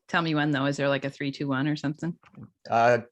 Tell me when, though. Is there like a 3, 2, 1 or something? Go.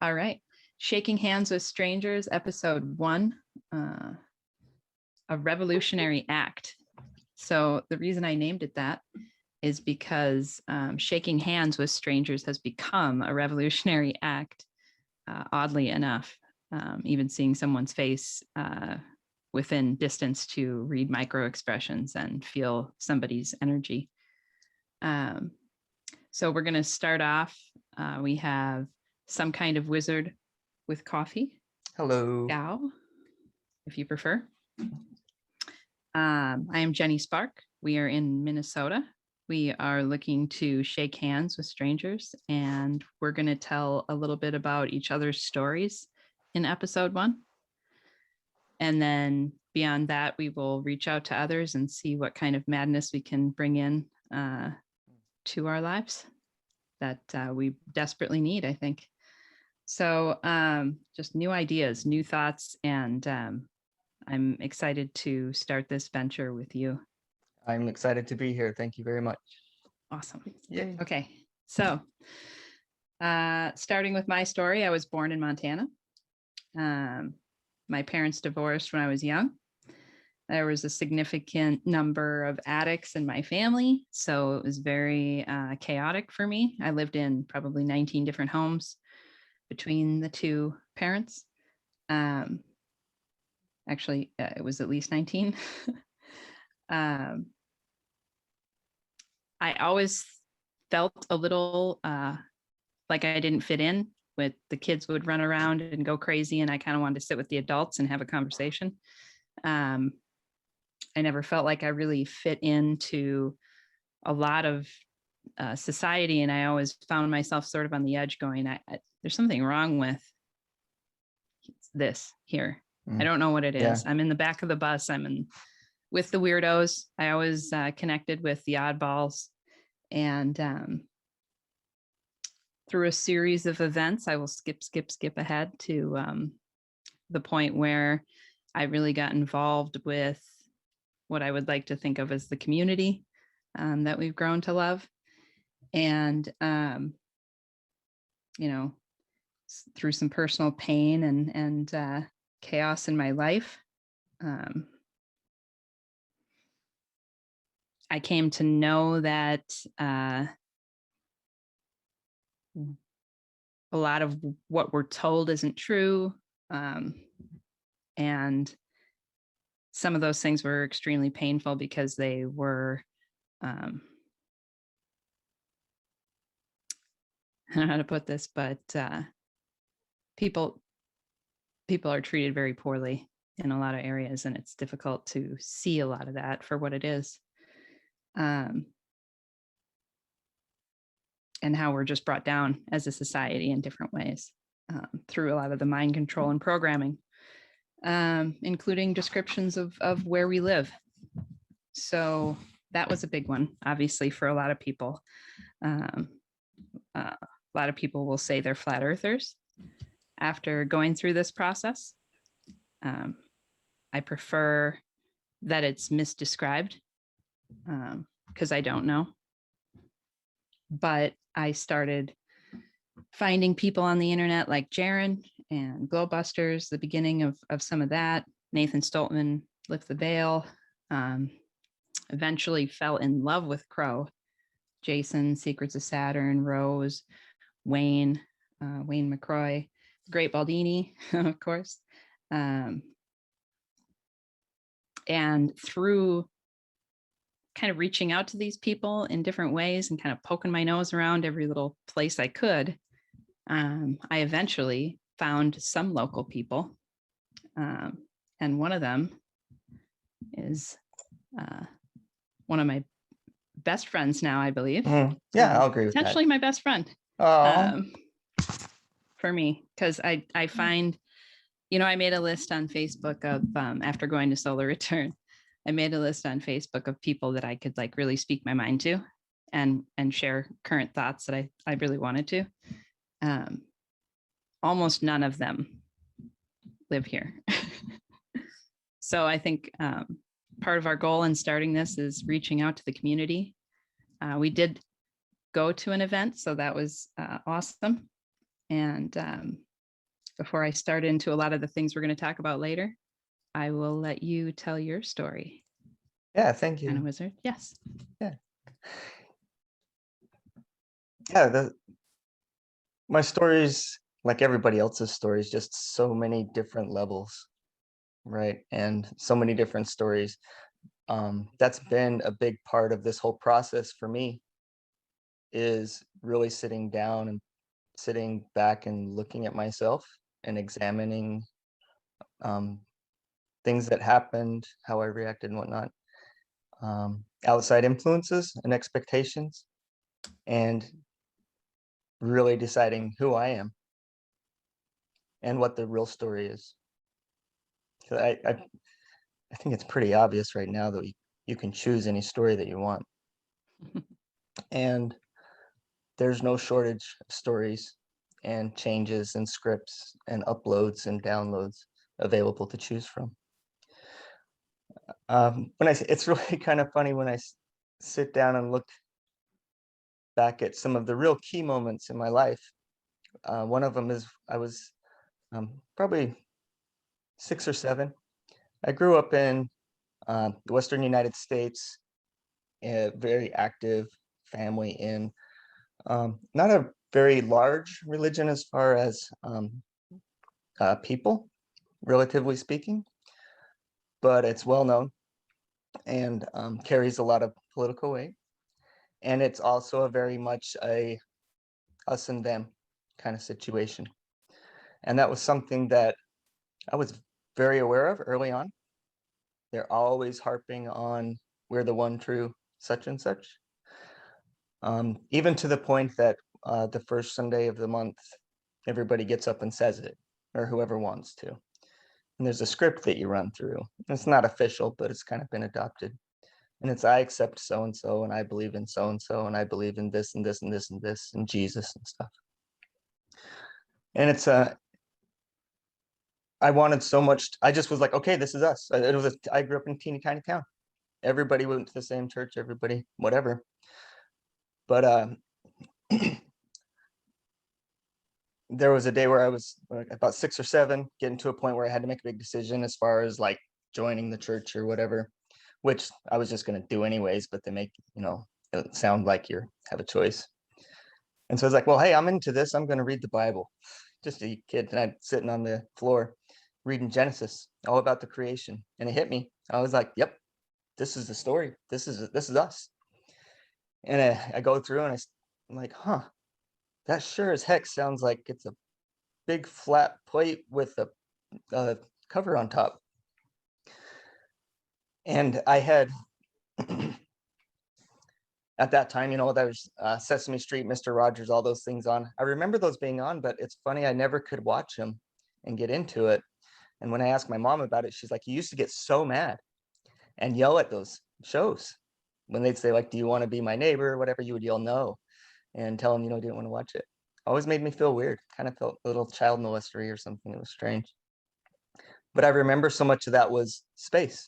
All right. Shaking Hands with Strangers, episode 1, a revolutionary act. So the reason I named it that is because shaking hands with strangers has become a revolutionary act, oddly enough. Even seeing someone's face within distance to read micro expressions and feel somebody's energy. So we're going to start off. We have Some Kind of Wizard with Coffee. Hello. Gao, if you prefer. I am Jenny Spark. We are in Minnesota. We are looking to shake hands with strangers, and we're going to tell a little bit about each other's stories in episode 1. And then beyond that, we will reach out to others and see what kind of madness we can bring in to our lives that we desperately need, I think. So just new ideas, new thoughts, and I'm excited to start this venture with you. I'm excited to be here. Thank you very much. Awesome. Yay. Okay. So starting with my story, I was born in Montana. My parents divorced when I was young. There was a significant number of addicts in my family, so it was very chaotic for me. I lived in probably 19 different homes between the two parents. Actually, it was at least 19. I always felt a little like I didn't fit in. With the kids would run around and go crazy, and I kind of wanted to sit with the adults and have a conversation. I never felt like I really fit into a lot of society, and I always found myself sort of on the edge going, there's something wrong with this here. I don't know what it is. Yeah. I'm in the back of the bus. I'm with the weirdos. I always connected with the oddballs. And through a series of events, I will skip ahead to the point where I really got involved with what I would like to think of as the community that we've grown to love. And, through some personal pain and chaos in my life, I came to know that a lot of what we're told isn't true. And some of those things were extremely painful because they were, I don't know how to put this, but people are treated very poorly in a lot of areas, and it's difficult to see a lot of that for what it is. And how we're just brought down as a society in different ways through a lot of the mind control and programming, including descriptions of where we live. So that was a big one, obviously, for a lot of people. A lot of people will say they're flat earthers after going through this process. I prefer that it's misdescribed because I don't know. But I started finding people on the internet like Jaron and Glowbusters, the beginning of some of that. Nathan Stoltman, Lift the Veil. Eventually fell in love with Crow. Jason, Secrets of Saturn, Rose, Wayne McCroy, Great Baldini, of course. And through kind of reaching out to these people in different ways and kind of poking my nose around every little place I could, I eventually found some local people. And one of them is one of my best friends now, I believe. Yeah, I'll agree with that. Potentially my best friend. Oh, For me, because I find, I made a list on Facebook of after going to Solar Return, I made a list on Facebook of people that I could like really speak my mind to and share current thoughts that I really wanted to. Almost none of them live here. So I think part of our goal in starting this is reaching out to the community. We did go to an event, so that was awesome. And before I start into a lot of the things we're going to talk about later, I will let you tell your story. yeah, thank Anna you. Wizard. Yes. Yeah, my stories, like everybody else's stories, just so many different levels, right? And so many different stories. That's been a big part of this whole process for me, is really sitting down and sitting back and looking at myself and examining things that happened, how I reacted and whatnot, outside influences and expectations, and really deciding who I am and what the real story is. So I think it's pretty obvious right now that you can choose any story that you want. And there's no shortage of stories and changes and scripts and uploads and downloads available to choose from. When I say, it's really kind of funny when I sit down and look back at some of the real key moments in my life. One of them is I was probably 6 or 7. I grew up in the Western United States, a very active family in not a very large religion as far as people, relatively speaking, but it's well known and carries a lot of political weight. And it's also a very much a us and them kind of situation. And that was something that I was very aware of early on. They're always harping on we're the one true such and such. Even to the point that the first Sunday of the month, everybody gets up and says it, or whoever wants to. And there's a script that you run through. It's not official, but it's kind of been adopted. And it's I accept so and so, and I believe in so and so, and I believe in this and this and this and this, and Jesus and stuff. And it's I wanted so much. I just was like, okay, this is us. I grew up in a teeny tiny town. Everybody went to the same church. Everybody, whatever. But there was a day where I was about 6 or 7, getting to a point where I had to make a big decision as far as like joining the church or whatever, which I was just going to do anyways, but they make, it sound like you have a choice. And so I was like, well, hey, I'm into this. I'm going to read the Bible. Just a kid, and I'm sitting on the floor reading Genesis, all about the creation. And it hit me. I was like, yep, this is the story. This is us. And I go through and I'm like, huh, that sure as heck sounds like it's a big flat plate with a cover on top. And I had at that time, there was Sesame Street, Mr. Rogers, all those things on. I remember those being on, but it's funny, I never could watch them and get into it. And when I asked my mom about it, she's like, you used to get so mad and yell at those shows. When they'd say, like, do you want to be my neighbor or whatever, you would yell no and tell them, didn't want to watch it. Always made me feel weird. Kind of felt a little child molestery or something. It was strange. But I remember so much of that was space.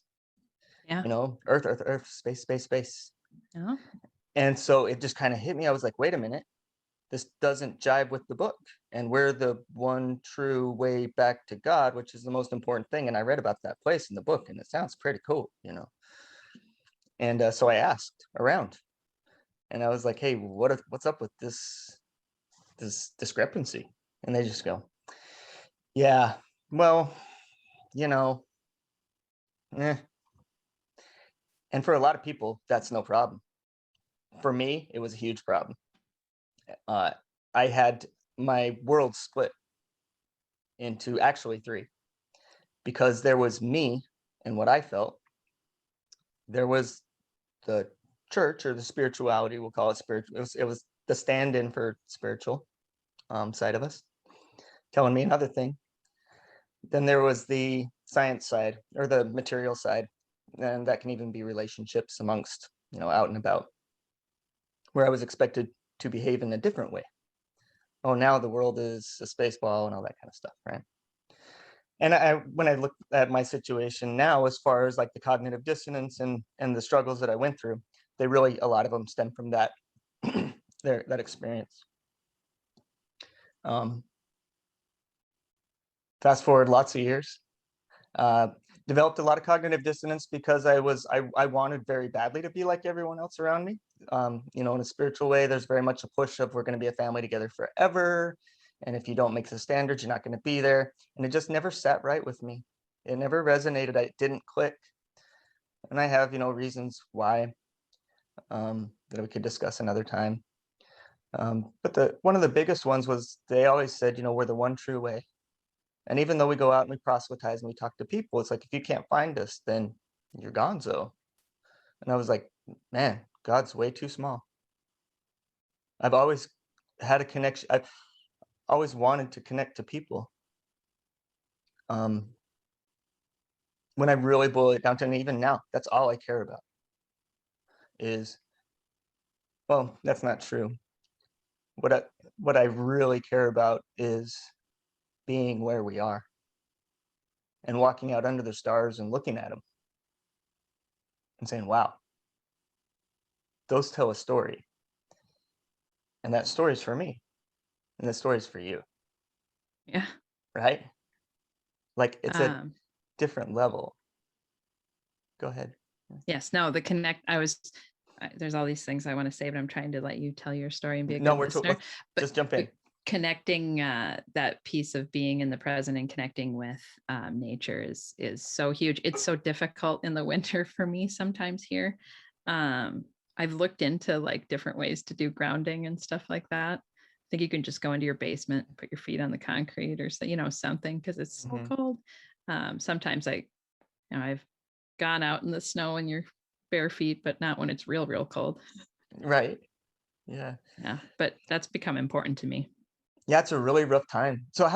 Yeah. Earth, space. Yeah. And so it just kind of hit me. I was like, wait a minute, this doesn't jive with the book. And we're the one true way back to God, which is the most important thing. And I read about that place in the book, and it sounds pretty cool, And so I asked around, and I was like, hey, what's up with this discrepancy? And they just go, yeah, well, eh. And for a lot of people, that's no problem. For me, it was a huge problem. Uh, I had my world split into actually three, because there was me and what I felt. There was the church, or the spirituality, we'll call it spiritual. It was the stand-in for spiritual side of us, telling me another thing. Then there was the science side, or the material side, and that can even be relationships amongst, out and about, where I was expected to behave in a different way. Oh, now the world is a space ball and all that kind of stuff, right? And when I look at my situation now, as far as like the cognitive dissonance and the struggles that I went through, they really, a lot of them stem from that that experience. Fast forward lots of years, developed a lot of cognitive dissonance because I wanted very badly to be like everyone else around me. In a spiritual way, there's very much a push of, we're going to be a family together forever, and if you don't make the standards, you're not going to be there. And it just never sat right with me. It never resonated. It didn't click. And I have, reasons why, that we could discuss another time. But one of the biggest ones was, they always said, we're the one true way. And even though we go out and we proselytize and we talk to people, it's like, if you can't find us, then you're gonzo. And I was like, man, God's way too small. I've always had a connection. I've always wanted to connect to people. When I really boil it down to, and even now, that's all I care about is, well, that's not true. What I really care about is being where we are and walking out under the stars and looking at them and saying, wow, those tell a story. And that story is for me. And that story is for you. Yeah. Right? Like, it's a Um, different level. Go ahead. yes, no, there's all these things I want to say, but I'm trying to let you tell your story and be a No, good listener. let's But just jump in. connecting that piece of being in the present and connecting with nature is so huge. It's so difficult in the winter for me sometimes here. I've looked into like different ways to do grounding and stuff like that. I think you can just go into your basement, put your feet on the concrete or something, because it's so cold. Sometimes I've gone out in the snow in your bare feet, but not when it's real cold. Right. Yeah. Yeah, but that's become important to me. Yeah, it's a really rough time. So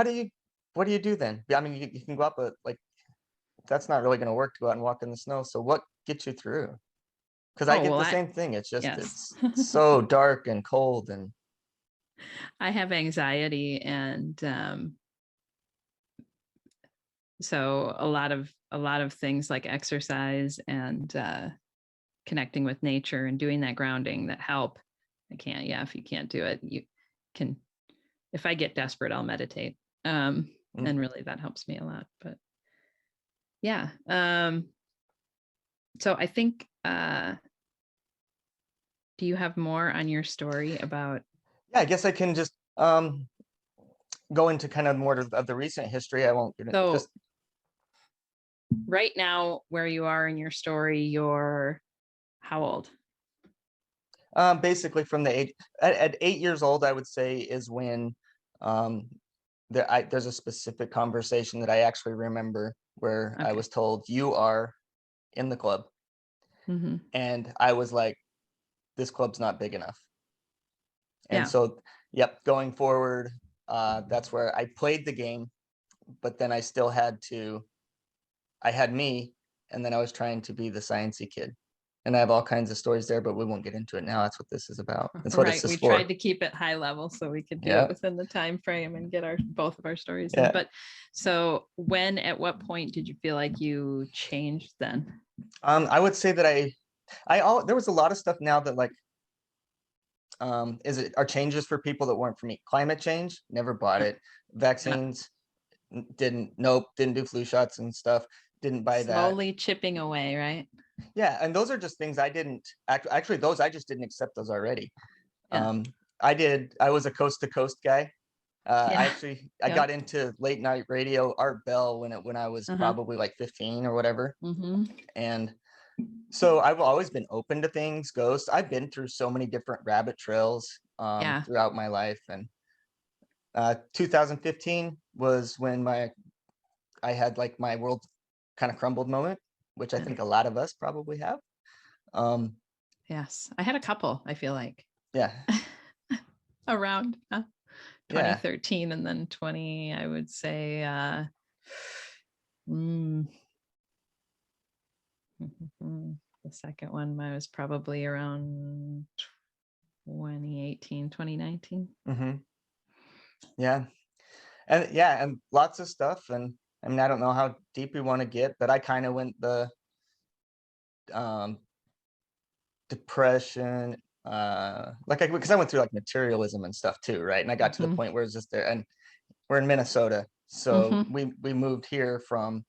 what do you do then? I mean, you can go up, but like, that's not really going to work to go out and walk in the snow. So what gets you through? Because I get the same thing. It's just, yes. it's so dark and cold, and I have anxiety, and so a lot of things like exercise and connecting with nature and doing that grounding that help. If you can't do it, you can. If I get desperate, I'll meditate, and really that helps me a lot. But yeah, so I think, do you have more on your story about? Yeah, I guess I can just go into kind of more of the recent history. I won't get it. So Just right now, where you are in your story, you're how old? basically from the age at 8 years old, I would say, is when there's a specific conversation that I actually remember where I was told, you are in the club. Mm-hmm. And I was like, this club's not big enough. And Yeah. so, yep, going forward, that's where I played the game, but then I had me, and then I was trying to be the sciencey kid. And I have all kinds of stories there, but we won't get into it now. That's what this is about. That's what it's We for. tried to keep it high level so we could do it within the time frame and get both of our stories in. But so at what point did you feel like you changed then? I would say that there was a lot of stuff now that like, are changes for people that weren't for me. Climate change, never bought it. Vaccines, didn't do flu shots and stuff. Didn't buy that. Slowly chipping away, right? Yeah, and those are just things I didn't actually. Those I just didn't accept those already. Yeah. I was a coast to coast guy. I Yep. got into late night radio, Art Bell, when I was probably like 15 or whatever. Mm-hmm. And So I've always been open to things, ghosts. I've been through so many different rabbit trails Yeah. throughout my life, and 2015 was when I had like my world kind of crumbled moment, which I Yeah. think a lot of us probably have. Um, Yes. I had a couple, I feel like, yeah, around yeah. 2013 and then 20, I would say, mm, the second one was probably around 2018, 2019. hmm Yeah. And yeah, and lots of stuff. And I mean, I don't know how deep we want to get, but I kind of went the um depression, like I because I went through like materialism and stuff too, right? And I got to the Hmm. point where it's just there, and we're in Minnesota. So Hmm. we moved here from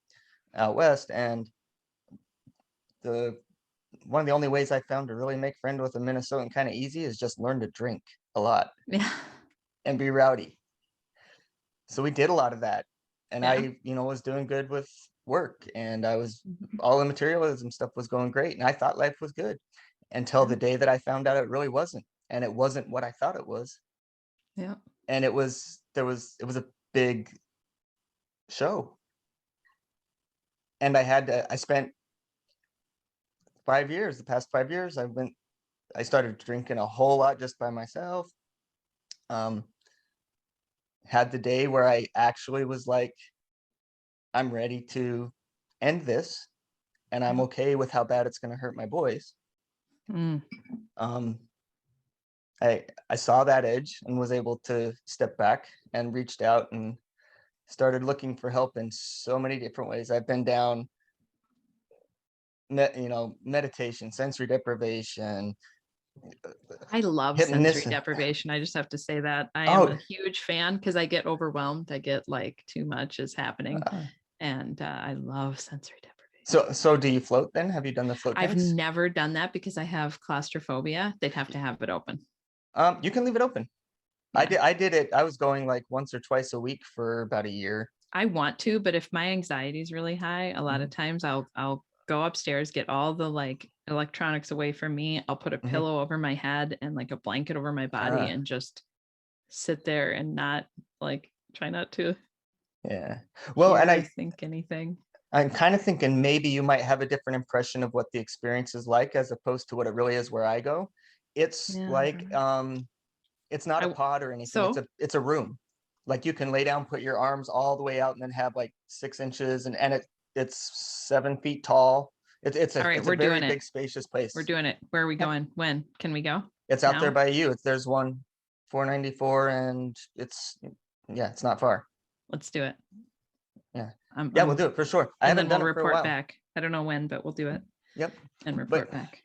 out west, and the one of the only ways I found to really make friends with a Minnesotan kind of easy is just learn to drink a lot Yeah. and be rowdy. So we did a lot of that. And Yeah. I, was doing good with work, and I was Mhm. all the materialism stuff was going great. And I thought life was good until Yeah. the day that I found out it really wasn't. And it wasn't what I thought it was. Yeah. And it was a big show. And I spent 5 years, the past 5 years, I started drinking a whole lot just by myself. Um, had the day where I actually was like, I'm ready to end this, and I'm Yeah. okay with how bad it's going to hurt my boys. Mm. Um, I saw that edge and was able to step back and reached out and started looking for help in so many different ways. I've been down, meditation, sensory deprivation, I love sensory hypnosis. deprivation. I just have to say that I am Oh, a huge fan because I get overwhelmed. I get like too much is happening. uh, And I love sensory deprivation. so do you float then? Have you done the float I've tanks? never done that because I have claustrophobia. They'd have to have it open. You can leave it open. Yeah. I did it. I was going like once or twice a week for about a year. I want to, but if my anxiety is really high, a lot of Mhm, times I'll go upstairs, get all the like electronics away from me. I'll put a mhm. pillow over my head and like a blanket over my body Uh, and just sit there and not like try not to yeah. Well, hear and or think anything. I'm kind of thinking maybe you might have a different impression of what the experience is like as opposed to what it really is where I go. It's Yeah, I like don't know. it's not a I pod or anything. so It's a room. Like you can lay down, put your arms all the way out, and then have like 6 inches, and it's 7 feet tall. all right, It's a we're very doing it. big, spacious We're place. doing it. Where are we Yeah, going? When can we go? it's out there Now? by you. There's one 494, and yeah, it's not far. Let's do it. Yeah, I'm, yeah, we'll I'm do it for sure. I and haven't then we'll done it for a report while. back. I don't know when, but we'll do it Yep, and but report back.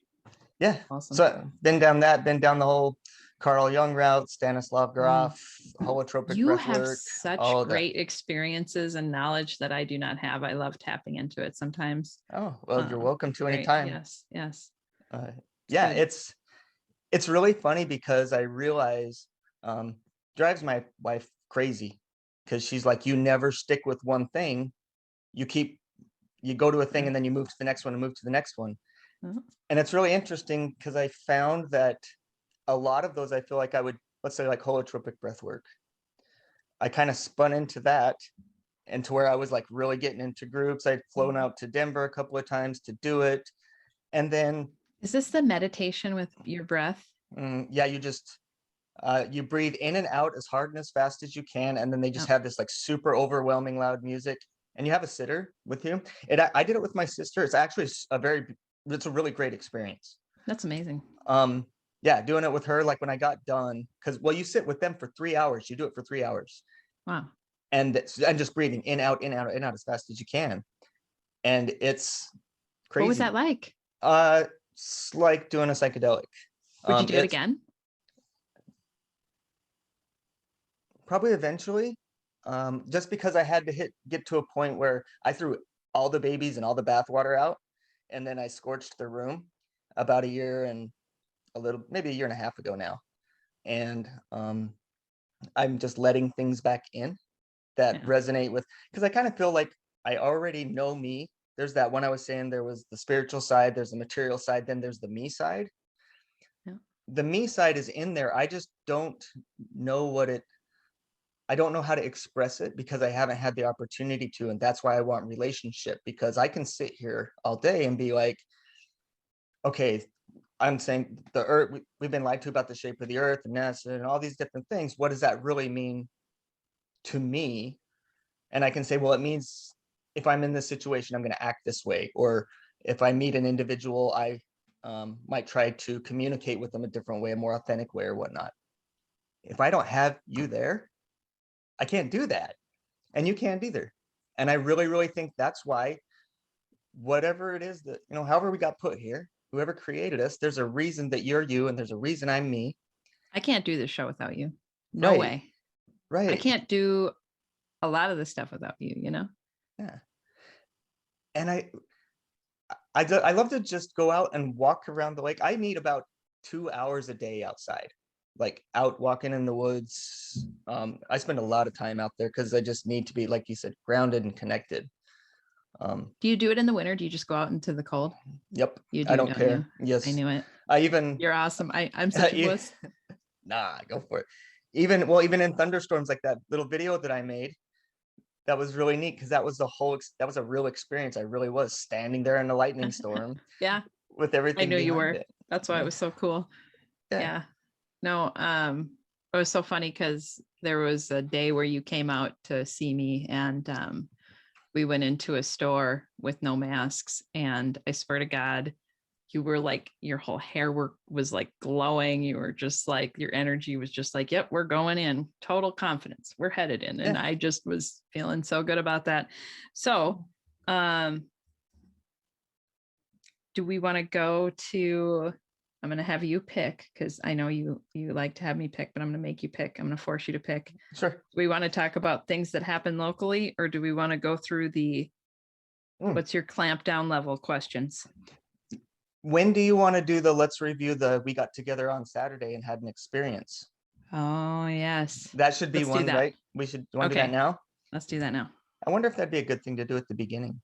yeah. Awesome. So been down the whole Carl Jung route, Stanislav Mm. Grof, holotropic You breath have work, such all of that. great experiences and knowledge that I do not have. I love tapping into it sometimes. Oh, well, you're welcome It's to any great. time. Yes. Yes. Uh, It's yeah, good. it's really funny because I realize um, drives my wife crazy because she's like, you never stick with one thing. You keep you go to a thing Yeah. and then you move to the next one and move to the next one. Uh, And it's really interesting because I found that a lot of those I feel like I would, let's say like holotropic breath work. I kind of spun into that and to where I was like really getting into groups. I'd flown out to Denver a couple of times to do it. And then, Is this the meditation with your breath? yeah, you breathe in and out as hard and as fast as you can. And then they just Oh, have this like super overwhelming loud music. And you have a sitter with you. I did it with my sister. It's actually it's a really great experience. that's amazing. Um, yeah, doing it with her, like when I got done, because well, you sit with them for 3 hours. You do it for 3 hours. Wow. And just breathing in, out, in, out, in, out as fast as you can. And it's What was that crazy. like? It's like doing a psychedelic. Would you do it It's again? probably eventually, just because I had to get to a point where I threw all the babies and all the bathwater out, and then I scorched the room about a year and maybe a year and a half ago now, and I'm just letting things back in that Yeah. resonate with because I kind of feel like I already know me there's that one I was saying, there was the spiritual side, there's the material side, then there's the me side. Yeah. The me side is in there. I just don't know I don't know how to express it because I haven't had the opportunity to. And that's why I want relationship, because I can sit here all day and be like, okay, I'm saying the earth, we've been lied to about the shape of the earth and NASA and all these different things. What does that really mean to me? And I can say, well, it means if I'm in this situation, I'm going to act this way. Or if I meet an individual, I might try to communicate with them a different way, a more authentic way or whatnot. If I don't have you there, I can't do that. And you can't either. And I really, really think that's why whatever it is that, however we got put here, whoever created us, there's a reason that you're you and there's a reason I'm me. I can't do this show without you. No Right. way. Right. I can't do a lot of the stuff without you, you know? Yeah. And I love to just go out and walk around the lake. I need about 2 hours a day outside, like out walking in the woods. I spend a lot of time out there because I just need to be, like you said, grounded and connected. Do you do it in the winter? Do you just go out into the cold? Yep. You do, I don't don't care. you? Yes. I knew it. I even You're awesome. I'm such a you- wuss. nah, go for it. Even in thunderstorms, like that little video that I made, that was really neat because that was that was a real experience. I really was standing there in a lightning storm Yeah, with I everything knew you behind were. it. That's why Yeah. it was so cool. Yeah. Yeah. No, it was so funny because there was a day where you came out to see me and we went into a store with no masks, and I swear to God, you were like, your whole hair was like glowing. You were just like, your energy was just like, yep, we're going in, total confidence, we're headed in. And Yeah. I just was feeling so good about that. So do we want to go to, I'm going to have you pick because I know you like to have me pick, but I'm going to make you pick. I'm going to force you to pick. Sure. Do we want to talk about things that happen locally, or do we want to go through the what's your clamp down level questions? When do you want to do the let's review we got together on Saturday and had an experience? Oh, yes. That should be Let's do one, that. right? You want to do that Okay. now? Let's do that now. I wonder if that'd be a good thing to do at the beginning.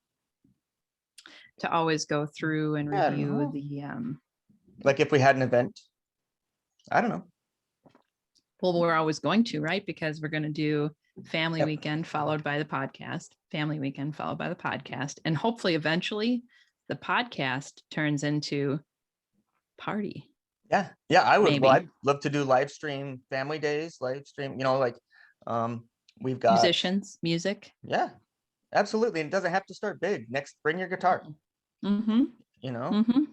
To always go through and Yeah, I don't review know. the Like if we had an event. I don't know. well, we're always going to, right? Because we're going to do family Yep. weekend followed by the podcast, family weekend followed by the podcast. And hopefully eventually the podcast turns into party. Yeah. Yeah, I would. Maybe. Well, I'd love to do live stream family days, live stream, like we've got Musicians, music. Yeah, absolutely. And it doesn't have to start big. Next, bring your guitar. Mm-hmm. Mm-hmm.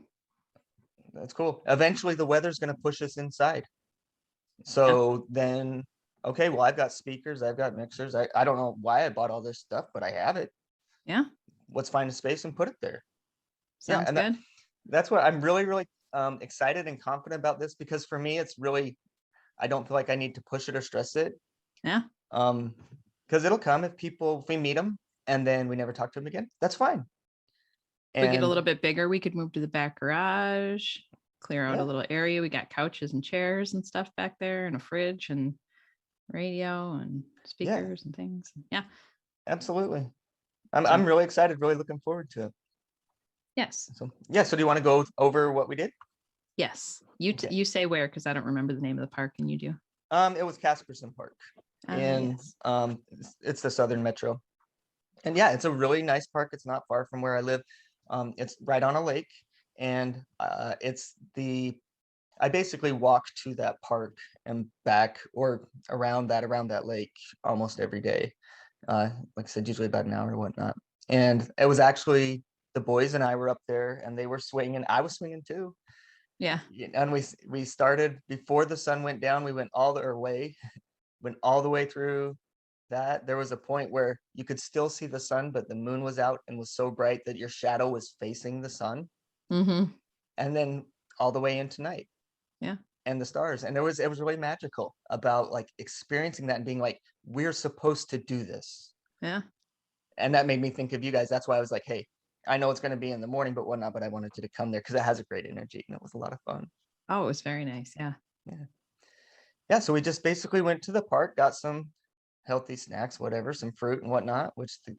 That's cool. Eventually the weather's gonna push us inside. So then, okay, well, I've got speakers, I've got mixers. I don't know why I bought all this stuff, but I have it. Yeah. Let's find a space and put it there. Sounds and good. That's what I'm really, really excited and confident about this, because for me, it's really, I don't feel like I need to push it or stress it. Yeah. Because it'll come if we meet them and then we never talk to them again. That's fine. If we get a little bit bigger, we could move to the back garage, clear out Yeah. a little area. We got couches and chairs and stuff back there, and a fridge and radio and speakers and things. Yeah. Absolutely. I'm really excited, really looking forward to it. Yes. So do you want to go over what we did? Yes. You say where, because I don't remember the name of the park, and you do. It was Casperson Park. And Yes. it's the Southern Metro. And yeah, it's a really nice park. It's not far from where I live. It's right on a lake, and I basically walk to that park and back or around that lake almost every day. Like I said, usually about an hour or whatnot. And it was actually the boys and I were up there, and they were swinging. I was swinging too. Yeah. And we started before the sun went down. We went all the way through that. There was a point where you could still see the sun, but the moon was out and was so bright that your shadow was facing the sun. Mm-hmm. And then all the way into night. Yeah. And the stars. And it was really magical about like experiencing that and being like, we're supposed to do this. Yeah. And that made me think of you guys. That's why I was like, hey, I know it's going to be in the morning, but whatnot, but I wanted you to come there because it has a great energy and it was a lot of fun. Oh, it was very nice. Yeah. Yeah. So we just basically went to the park, got some healthy snacks, whatever, some fruit and whatnot, which the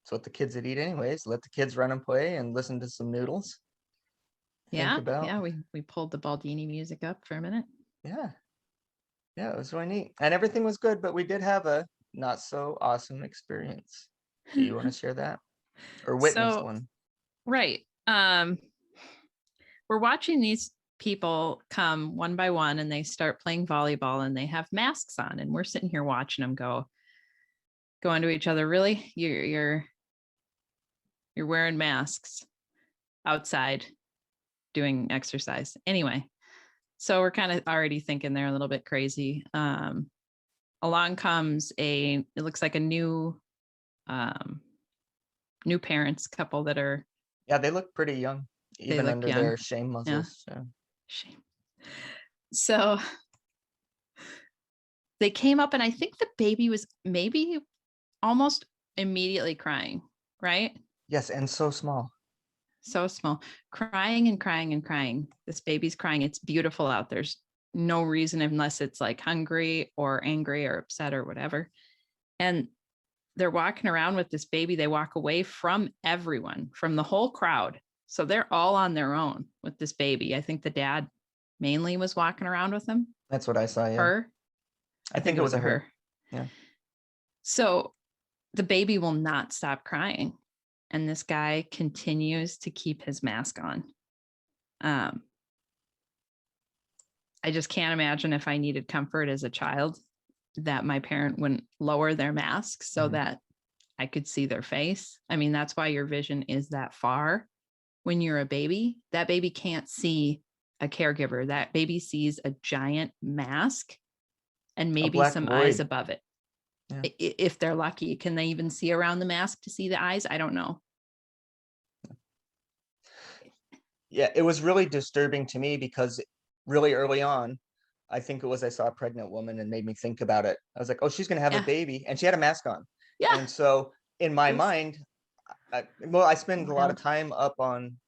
it's what the kids would eat anyways. Let the kids run and play and listen to some noodles. Yeah. About. Yeah. We pulled the Baldini music up for a minute. Yeah. Yeah, it was really neat. And everything was good, but we did have a not so awesome experience. Do you want to share that? Or witness So, one? right. We're watching these people come one by one and they start playing volleyball and they have masks on and we're sitting here watching them go into each other. Really? You're wearing masks outside doing exercise. Anyway, so we're kind of already thinking they're a little bit crazy. Along comes it looks like a new parents couple that are. Yeah, they look pretty young, even look under young. their shame Yeah. muzzles. So. Shame. So they came up and I think the baby was maybe almost immediately crying, right? Yes, and so small. So small, crying and crying and crying. This baby's crying. It's beautiful out. There's no reason unless it's like hungry or angry or upset or whatever. And they're walking around with this baby. They walk away from everyone, from the whole crowd. So they're all on their own with this baby. I think the dad mainly was walking around with them. That's what I saw. Yeah. Her. I think it was a her. Yeah. So the baby will not stop crying. And this guy continues to keep his mask on. I just can't imagine if I needed comfort as a child that my parent wouldn't lower their mask so that I could see their face. I mean, that's why your vision is that far when you're a baby. That baby can't see a caregiver. That baby sees a giant mask and maybe some eyes above it. Yeah. If they're lucky, can they even see around the mask to see the eyes? I don't know. Yeah, it was really disturbing to me because really early on, I think it was I saw a pregnant woman and made me think about it. I was like, oh, she's going to have a baby. And she had a mask on. Yeah. And so in my mind, I spend a lot of time up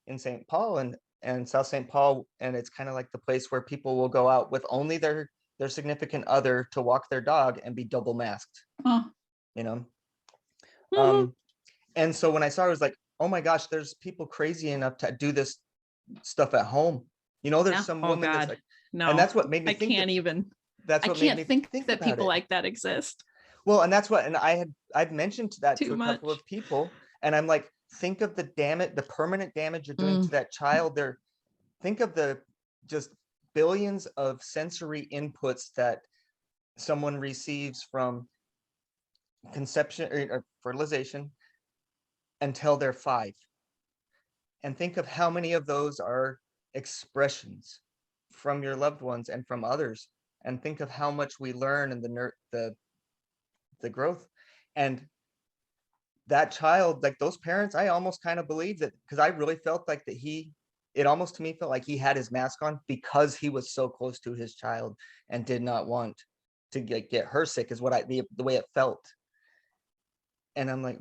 in St. Paul and South St. Paul. And it's kind of like the place where people will go out with only their significant other to walk their dog and be double masked. Oh. You know? Mm-hmm. And so when I saw it, I was like, oh my gosh, there's people crazy enough to do this stuff at home. You know, there's some woman that's like, no, and that's what made me think. That's what made me think that people like that exist. Well, and that's what, and I've mentioned that to a couple of people, and I'm like, think of the damage, the permanent damage you're doing to that child. Think of the just billions of sensory inputs that someone receives from conception or fertilization until they're 5. And think of how many of those are expressions from your loved ones and from others. And think of how much we learn in the growth. And that child, like those parents, I almost kind of believe that, because I really felt like that it almost to me felt like he had his mask on because he was so close to his child and did not want to get her sick, is what the way it felt. And I'm like,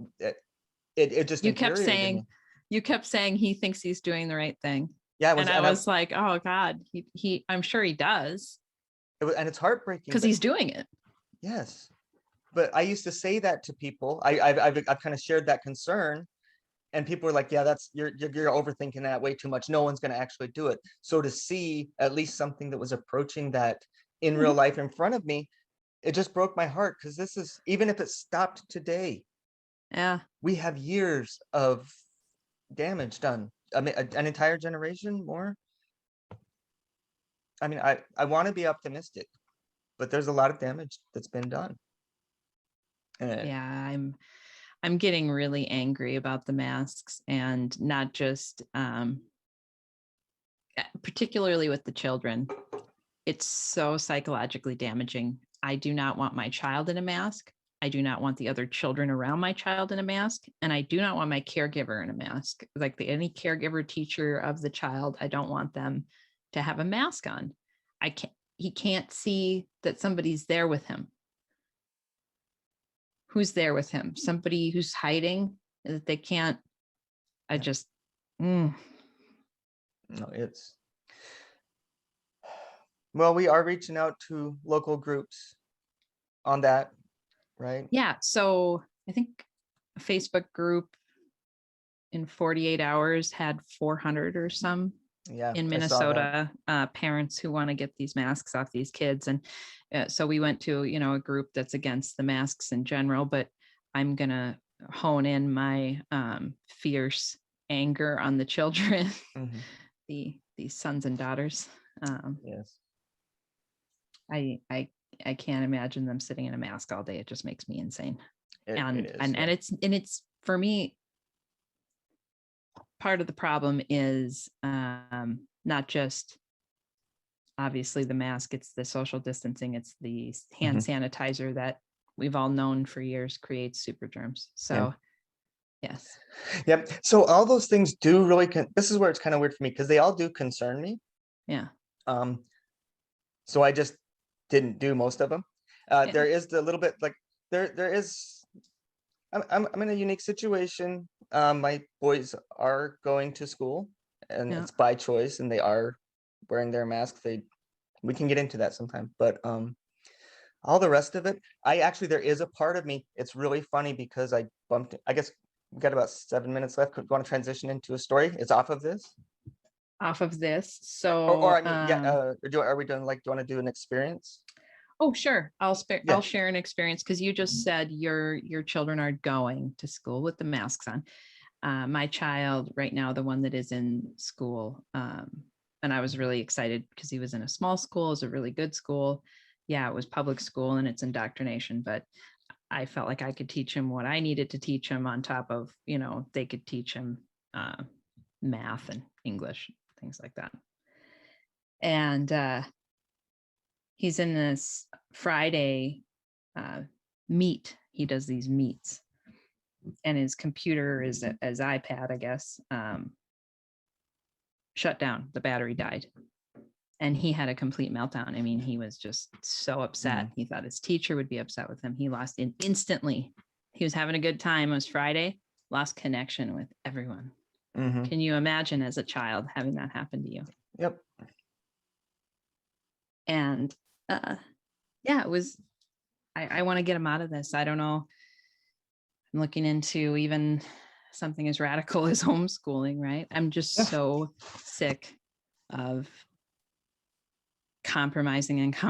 it just you kept saying he thinks he's doing the right thing. Yeah, I was like, oh God, he I'm sure he does. And it's heartbreaking because he's doing it. Yes, but I used to say that to people. I've kind of shared that concern, and people are like, "Yeah, that's you're overthinking that way too much. No one's going to actually do it." So to see at least something that was approaching that in real life in front of me, it just broke my heart, because this is, even if it stopped today, yeah, we have years of damage done. I mean, an entire generation more. I mean, I want to be optimistic, but there's a lot of damage that's been done. Yeah, I'm getting really angry about the masks, and not just particularly with the children. It's so psychologically damaging. I do not want my child in a mask. I do not want the other children around my child in a mask. And I do not want my caregiver in a mask. Like any caregiver, teacher of the child, I don't want them to have a mask on. He can't see that somebody's there with him. Who's there with him? Somebody who's hiding, that they can't. No, well, we are reaching out to local groups on that, right? Yeah. So I think Facebook group in 48 hours had 400 or some Yeah, in I saw that. Minnesota, parents who want to get these masks off these kids. And so we went to, a group that's against the masks in general, but I'm going to hone in my fierce anger on the children, Mhm. these sons and daughters. Yes. I can't imagine them sitting in a mask all day. It just makes me insane. It And is. Yeah. it's for me, part of the problem is not just obviously the mask, it's the social distancing, it's the hand sanitizer that we've all known for years creates super germs. So yes. Yep. So all those things do really, this is where it's kind of weird for me because they all do concern me. Yeah. So I just didn't do most of them. Yeah. There is the little bit like there is. I'm in a unique situation. My boys are going to school, and Yeah. it's by choice, and they are wearing their masks. We can get into that sometime, but all the rest of it, there is a part of me. It's really funny because I guess we got about 7 minutes left. Could want to transition into a story. It's off of this. Off of this. Or So I mean, yeah. Are we doing like? Do you want to do an experience? oh sure. I'll Yeah. share an experience because you just said your children are going to school with the masks on. My child right now, the one that is in school, and I was really excited because he was in a small school, is a really good school. Yeah, it was public school and it's indoctrination, but I felt like I could teach him what I needed to teach him on top of, they could teach him math and English, things like that. And he's in this Friday meet. He does these meets, and his computer is as iPad, I guess, shut down. The battery died, and he had a complete meltdown. I mean, he was just so upset. He thought his teacher would be upset with him. He lost it instantly. He was having a good time. It was Friday, lost connection with everyone. Can you imagine as a child having that happen to you? Yep. And yeah, it was, I want to get him out of this. I don't know. I'm looking into even something as radical as homeschooling, right? I'm just so sick of compromising to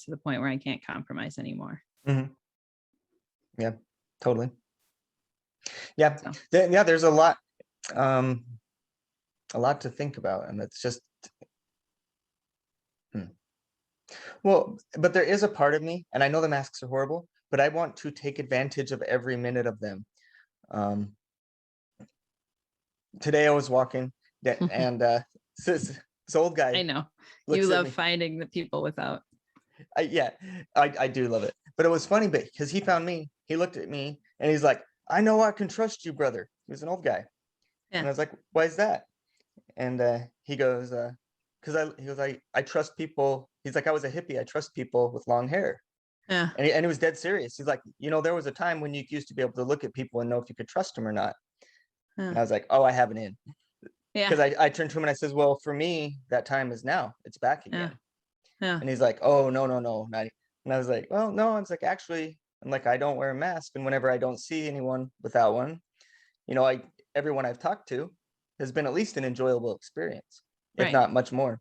the point where I can't compromise anymore. Yeah, totally. Yeah. So. There's a lot to think about, and it's just well, but there is a part of me, and I know the masks are horrible, but I want to take advantage of every minute of them. Today I was walking and this old guy. I know you love finding the people without. I do love it, but it was funny because he found me. He looked at me and he's like, "I know I can trust you, brother." He was an old guy, and I was like, "Why is that?" And he goes, "Because I trust people." He's like, "I was a hippie. I trust people with long hair." Yeah. And he was dead serious. He's like, there was a time when you used to be able to look at people and know if you could trust them or not. And I was like, "Oh, I have an in." Yeah. Because I turned to him and I says, "Well, for me, that time is now. It's back again." Yeah. And he's like, "Oh, no, not." And I was like, "Well, no." I was like, "Actually," I'm like, "I don't wear a mask, and whenever I don't see anyone without one, everyone I've talked to has been at least an enjoyable experience, if not much more."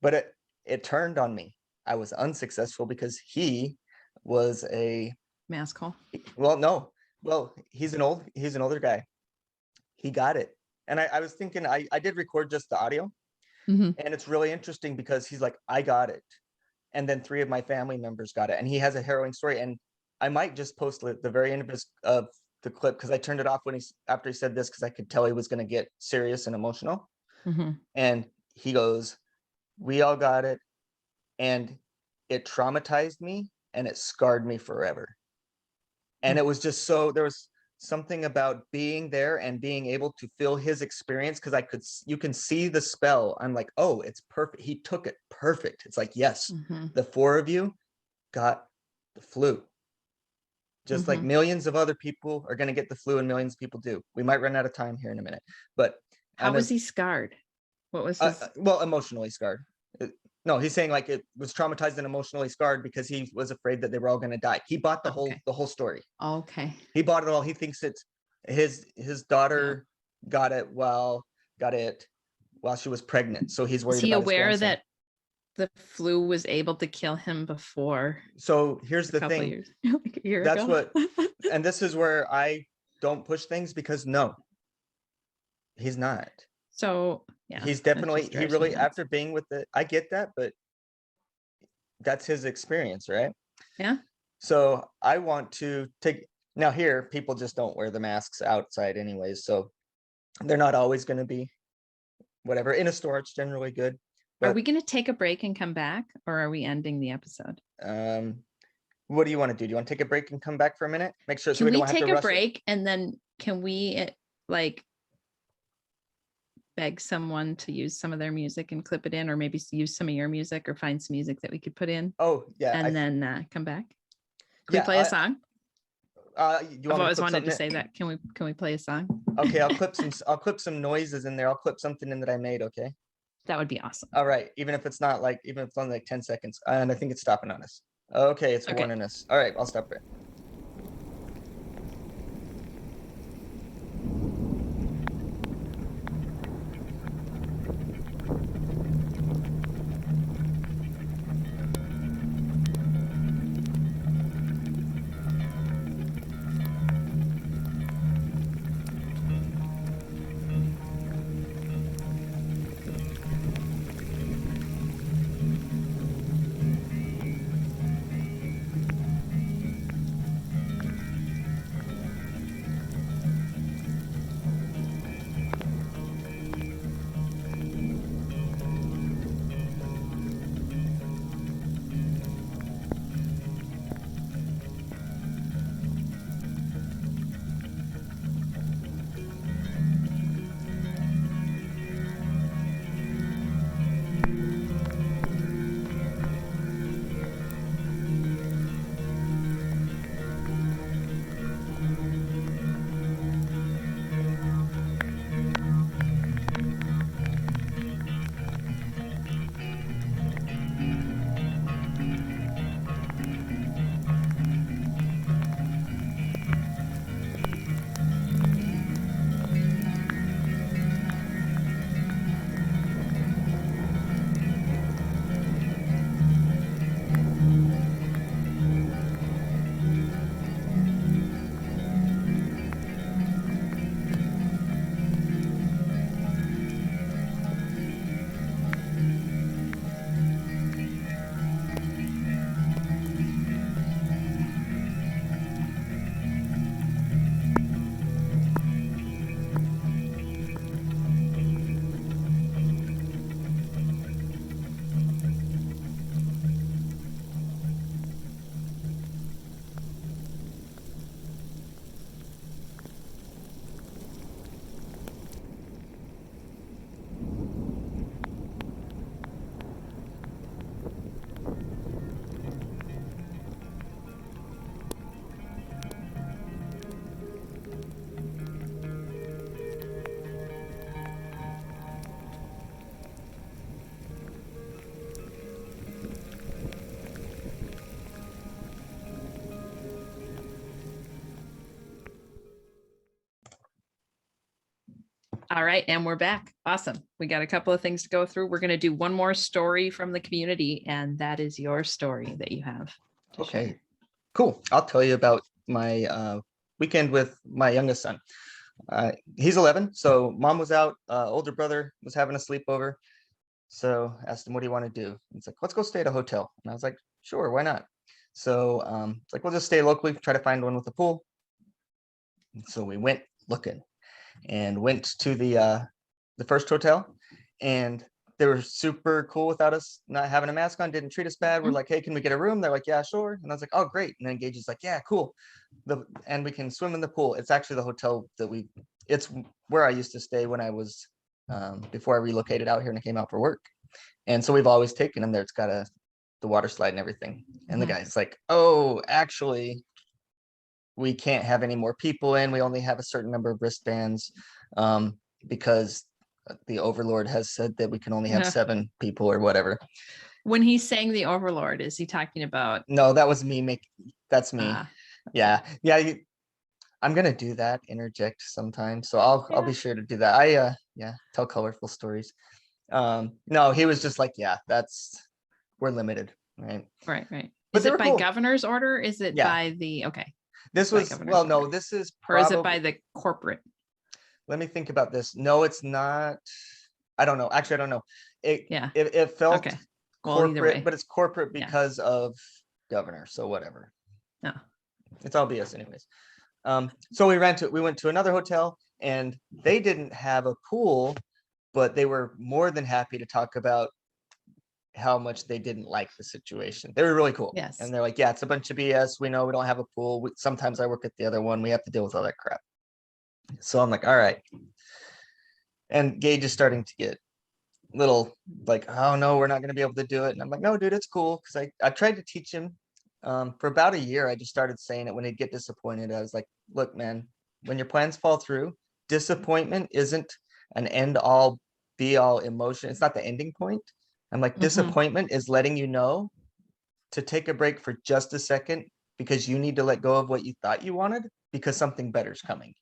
But it turned on me. I was unsuccessful because he was a mask hole. Well, no. Well, he's an older guy. He got it. And I was thinking, I did record just the audio. And it's really interesting because he's like, "I got it." And then 3 of my family members got it. And he has a harrowing story. And I might just post the very end of the clip because I turned it off after he said this because I could tell he was going to get serious and emotional. And he goes, "We all got it. And it traumatized me and it scarred me forever." And it was just there was something about being there and being able to feel his experience because you can see the spell. I'm like, "Oh, it's perfect." He took it perfect. It's like, yes, the 4 of you got the flu. Just like millions of other people are going to get the flu and millions of people do. We might run out of time here in a minute, but how was he scarred? What was his? Well, emotionally scarred. No, he's saying like it was traumatized and emotionally scarred because he was afraid that they were all going to die. He bought Okay. the whole story. Okay. He bought it all. He thinks it's his daughter got it while she was pregnant. So he's Is worried he about his aware grandson. that the flu was able to kill him before So here's a the couple thing. years, like a year That's ago? and this is where I don't push things because no, he's not. So yeah, He's that definitely, just he drives me really, nuts. after being with I get that, but that's his experience, right? Yeah. So I want to take, now here, people just don't wear the masks outside anyways, so they're not always going to be whatever. In a store, it's generally good. Are But we going to take a break and come back, or are we ending the episode? what do you want to do? Do you want to take a break and come back for a minute? Make sure so Can we we don't have to take a rush it. break and then can we like beg someone to use some of their music and clip it in, or maybe use some of your music, or find some music that we could put in Oh yeah, and then come back? Can we yeah. play a song? You I've want me to always clip wanted something to in? say that. Can we play a song? Okay, I'll clip some noises in there. I'll clip something in that I made. Okay. That would be awesome. All right. Even if it's not like, even if it's only like 10 seconds, and I think it's stopping on us. Okay, it's Okay. warning us. All right, I'll stop it. All right, and we're back. Awesome. We got a couple of things to go through. We're going to do one more story from the community, and that is your story that you have to Okay, share. cool. I'll tell you about my weekend with my youngest son. He's 11, so mom was out. Older brother was having a sleepover. So asked him, what do you want to do? He's like, let's go stay at a hotel. And I was like, sure, why not? So it's like, we'll just stay locally, try to find one with a pool. And so we went looking and went to the first hotel, and they were super cool without us not having a mask on, didn't treat us bad. We're Mhm. like, hey, can we get a room? They're like, yeah, sure. And I was like, oh, great. And then Gage is like, yeah, cool. And we can swim in the pool. It's actually the hotel it's where I used to stay when I was before I relocated out here and I came out for work. And so we've always taken him there. It's got the water slide and everything. And the Mhm. guy's like, oh, actually, we can't have any more people in. We only have a certain number of wristbands because the overlord has said that we can only have Yeah. 7 people or whatever. When he's saying the Overlord, is he talking about No, that was me that's me. uh Yeah. Yeah, I'm gonna do that, interject sometime. So I'll yeah, be sure to do that. I yeah, tell colorful stories. No, he was just like, yeah, we're limited, right? right, right. But Is they it were by cool. governor's order? Is it Yeah. by the okay? This It's by was, well, governor's no, order. this is Or is it probably, by the corporate? let me think about this. No, it's not. I don't know. Actually, I don't know. It Yeah. it felt Okay. Well, either corporate, way. but it's corporate Yeah. because of governor. So whatever. No. It's all BS anyways. So we went to another hotel and they didn't have a pool, but they were more than happy to talk about how much they didn't like the situation. They were really cool. Yes. And they're like, yeah, it's a bunch of BS. We know we don't have a pool. Sometimes I work at the other one. We have to deal with all that crap. So I'm like, all right. And Gage is starting to get little like, oh no, we're not going to be able to do it. And I'm like, no, dude, it's cool. Cause I tried to teach him for about a year. I just started saying it when he'd get disappointed. I was like, look, man, when your plans fall through, disappointment isn't an end all be all emotion. It's not the ending point. I'm like, Mhm. disappointment is letting you know to take a break for just a second because you need to let go of what you thought you wanted because something better is coming.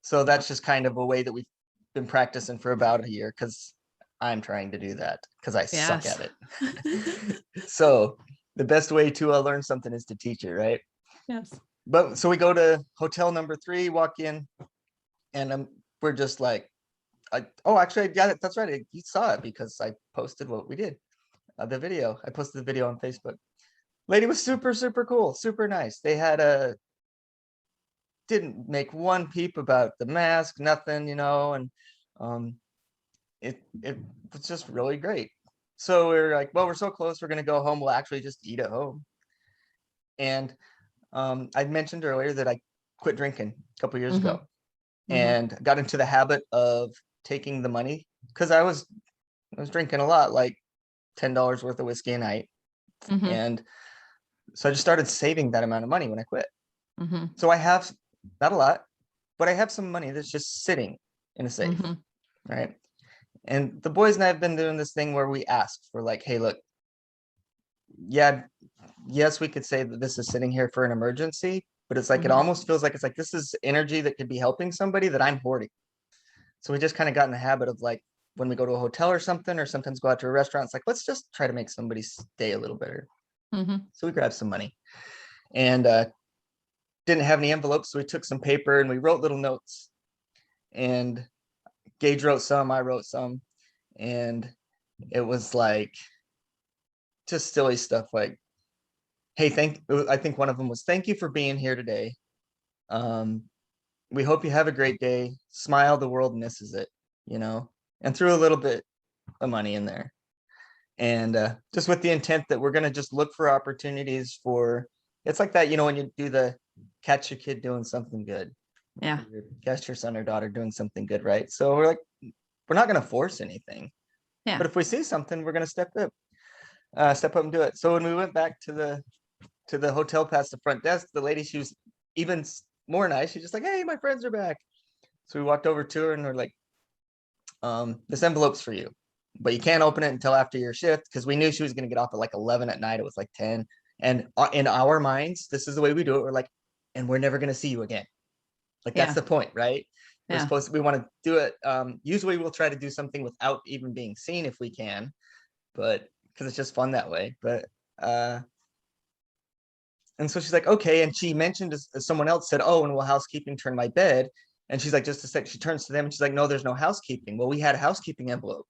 So that's just kind of a way that we've been practicing for about a year because I'm trying to do that because I suck Yes. at it. So the best way to learn something is to teach it, right? Yes. But so we go to hotel number 3, walk in, and we're just like, oh, actually, yeah, that's right. You saw it because I posted what we did, the video. I posted the video on Facebook. Lady was super, super cool, super nice. They had didn't make one peep about the mask, nothing, and it was just really great. So we are like, well, we're so close, we're gonna go home. We'll actually just eat at home. And I mentioned earlier that I quit drinking a couple years ago and got into the habit of taking the money because I was drinking a lot, like $10 worth of whiskey a night. Mhm. And so I just started saving that amount of money when I quit. Mhm. So I have not a lot, but I have some money that's just sitting in a safe, Mhm. right? And the boys and I have been doing this thing where we ask for like, hey, look, yeah, yes, we could say that this is sitting here for an emergency, but it's like it Mhm. almost feels like it's like this is energy that could be helping somebody that I'm hoarding. So we just kind of got in the habit of like when we go to a hotel or something, or sometimes go out to a restaurant, it's like, let's just try to make somebody's day a little better. Mhm. So we grabbed some money and didn't have any envelopes. So we took some paper and we wrote little notes. And Gage wrote some, I wrote some. And it was like just silly stuff like, hey, I think one of them was, thank you for being here today. We hope you have a great day. Smile, the world misses it, and threw a little bit of money in there. And just with the intent that we're going to just look for opportunities for, it's like that, when you do the catch your kid doing something good. Yeah. Catch your son or daughter doing something good, right? So we're like, we're not going to force anything. Yeah. But if we see something, we're going to step up and do it. So when we went back to the hotel past the front desk, the lady, she was even more nice. She's just like, hey, my friends are back. So we walked over to her and we're like, this envelope's for you, but you can't open it until after your shift because we knew she was going to get off at like 11 at night. It was like 10. And in our minds, this is the way we do it. We're like, and we're never going to see you again. Like, that's Yeah. the point, right? Yeah. We want to do it. Usually we'll try to do something without even being seen if we can, but because it's just fun that way. But, and so she's like, okay. And she mentioned as someone else said, oh, and will housekeeping turn my bed? And she's like, just a sec. She turns to them and she's like, no, there's no housekeeping. Well, we had a housekeeping envelope.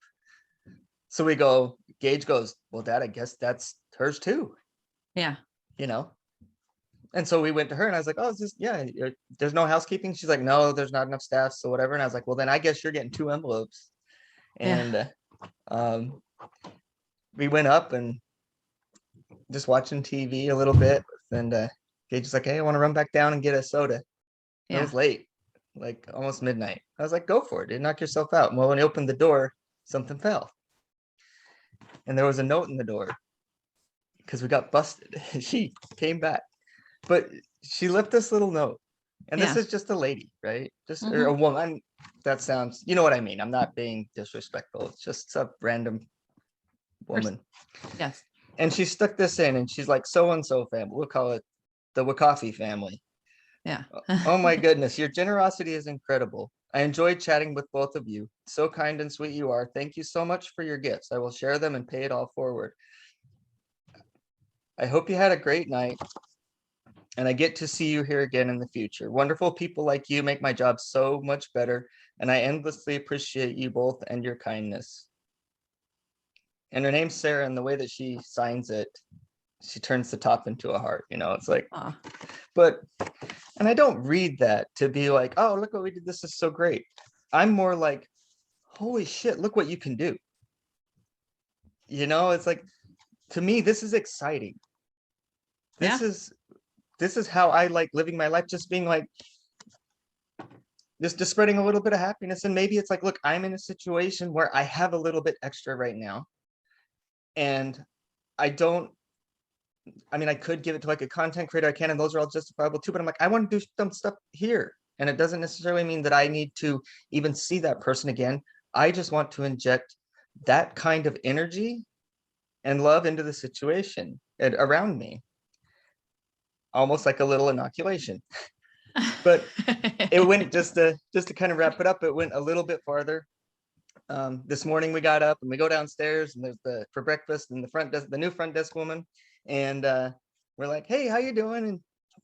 So we go, Gage goes, well, Dad, I guess that's hers too, Yeah. And so we went to her and I was like, oh, is this, yeah, there's no housekeeping. She's like, no, there's not enough staff. So whatever. And I was like, well, then I guess you're getting 2 envelopes. And we went up and just watching TV a little bit. And Gage is like, hey, I want to run back down and get a soda. It was late, like almost midnight. I was like, go for it. Dude, knock yourself out. Well, when he opened the door, something fell. And there was a note in the door because we got busted. She came back, but she left this little note. And this is just a lady, right? Just or a woman. That sounds, you know what I mean. I'm not being disrespectful. It's just a random woman. Yes. And she stuck this in, and she's like, so and so family. We'll call it the Wakafi family. Yeah. Oh my goodness, your generosity is incredible. I enjoyed chatting with both of you. So kind and sweet you are. Thank you so much for your gifts. I will share them and pay it all forward. I hope you had a great night, and I get to see you here again in the future. Wonderful people like you make my job so much better, and I endlessly appreciate you both and your kindness. And her name's Sarah, and the way that she signs it, she turns the top into a heart. It's like, Aw. but, and I don't read that to be like, oh, look what we did. This is so great. I'm more like, holy shit, look what you can do. It's like, to me, this is exciting. This Yeah. is how I like living my life, just being like, just spreading a little bit of happiness. And maybe it's like, look, I'm in a situation where I have a little bit extra right now. And I could give it to like a content creator, I can, and those are all justifiable too, but I'm like, I want to do some stuff here. And it doesn't necessarily mean that I need to even see that person again. I just want to inject that kind of energy and love into the situation and around me. Almost like a little inoculation. But it went, just to kind of wrap it up, it went a little bit farther. This morning we got up and we go downstairs, and there's for breakfast, and the new front desk woman, and we're like, hey, how you doing? And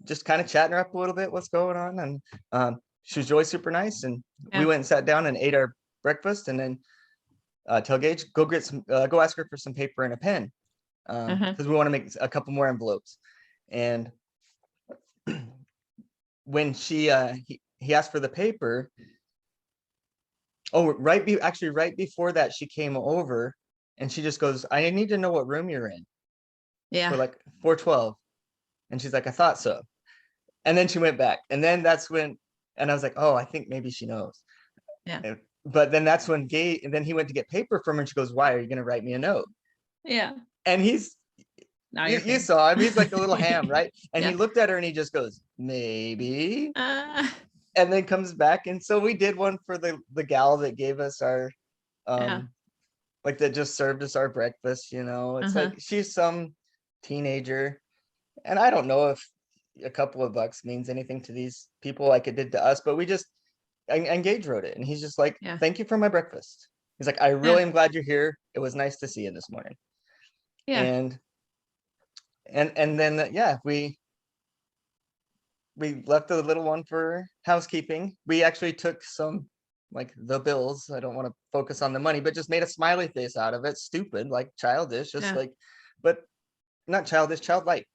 just kind of chatting her up a little bit, what's going on. And she was really super nice, and we Yeah. went and sat down and ate our breakfast, and then tell Gage, go ask her for some paper and a pen, because we want to make a couple more envelopes. And when he asked for the paper, actually right before that, she came over and she just goes, I need to know what room you're in. Yeah. We're like, 412. And she's like, I thought so. And then she went back, and then that's when, and I was like, oh, I think maybe she knows. Yeah. But then that's when and then he went to get paper from her, and she goes, why are you going to write me a note? Yeah. And Now you saw him, he's like a little ham, right? And Yeah. he looked at her and he just goes, maybe. Uh, And then comes back. And so we did one for the gal that gave us our yeah. like, that just served us our breakfast. It's like, she's some teenager, and I don't know if a couple of bucks means anything to these people like it did to us, but we just, and Gage wrote it, and he's just like, Yeah. thank you for my breakfast. He's like, I really am glad you're here. It was nice to see you this morning. Yeah. And then yeah, we left the little one for housekeeping. We actually took some, like, the bills. I don't want to focus on the money, but just made a smiley face out of it. Stupid, like childish, just Yeah. like, but not childish, childlike.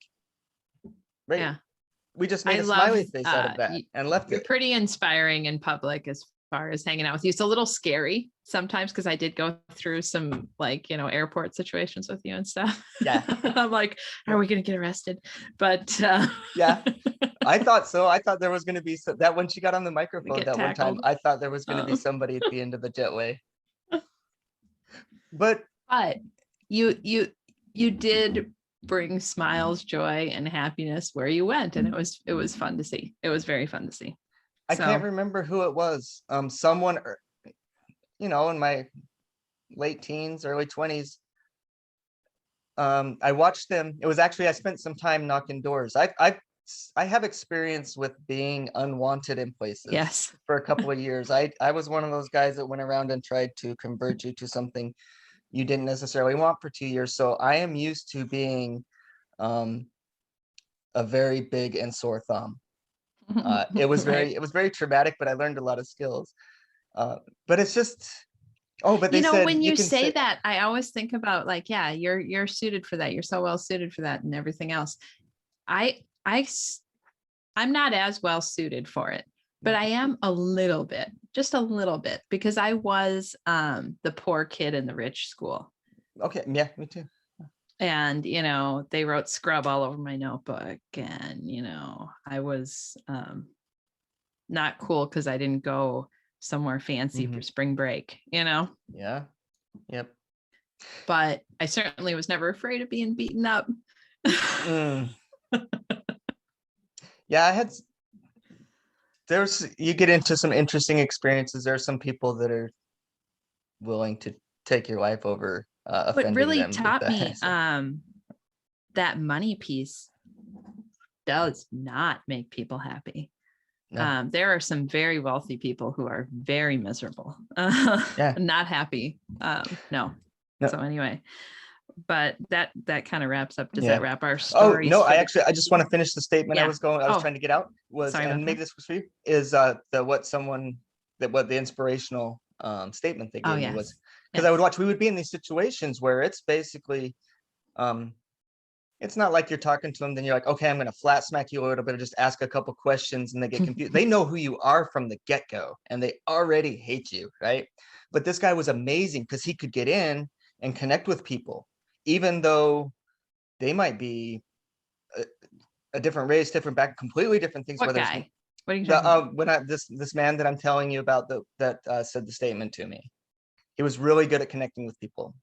Right. Yeah. We just I made a love smiley face out of that and left you're it. pretty inspiring in public as far as hanging out with you. It's a little scary sometimes because I did go through some, like, airport situations with you and stuff. Yeah. I'm like, are we going to get arrested? But Yeah, I thought so. I thought there was going to be that when she got on the microphone get that one time, tackled. I thought there was going to be somebody at the end of the jetway. But you did bring smiles, joy, and happiness where you went, and it was fun to see. It was very fun to see. I can't remember who it was. Someone, in my late teens, early 20s. I watched them. It was actually, I spent some time knocking doors. I have experience with being unwanted in places. Yes. For a couple of years. I was one of those guys that went around and tried to convert you to something you didn't necessarily want for 2 years. So I am used to being a very big and sore thumb. It was very traumatic, but I learned a lot of skills. But it's just, but they said, when you can say that, I always think about, like, yeah, you're suited for that. You're so well suited for that and everything else. I'm not as well suited for it, but I am just a little bit, because I was the poor kid in the rich school. Okay. Yeah, me too. And, they wrote scrub all over my notebook, and, I was not cool because I didn't go somewhere fancy for spring break, Yeah. Yep. But I certainly was never afraid of being beaten up. Yeah, you get into some interesting experiences. There are some people that are willing to take your life over What offending really them with taught that. me So, that money piece does not make people happy. no, There are some very wealthy people who are very miserable, yeah, not happy. No. no, So anyway, but that kind of wraps up. Does yeah. that wrap our Oh stories no, for the I just want to finish the statement Yeah. I was Oh, trying to get out was, sorry about and maybe that. this was for you, is what the inspirational statement they Oh, gave me was, yes. because I would Yes. watch, we would be in these situations where it's basically um it's not like you're talking to them, then you're like, okay, I'm gonna flat smack you a little bit or just ask a couple questions and they get confused. They know who you are from the get-go and they already hate you, right? But this guy was amazing because he could get in and connect with people, even though they might be a different race, different back, completely different things. What Whether it's guy? What are you the talking about? when I this man that I'm telling you about that said the statement to me, he was really good at connecting with people.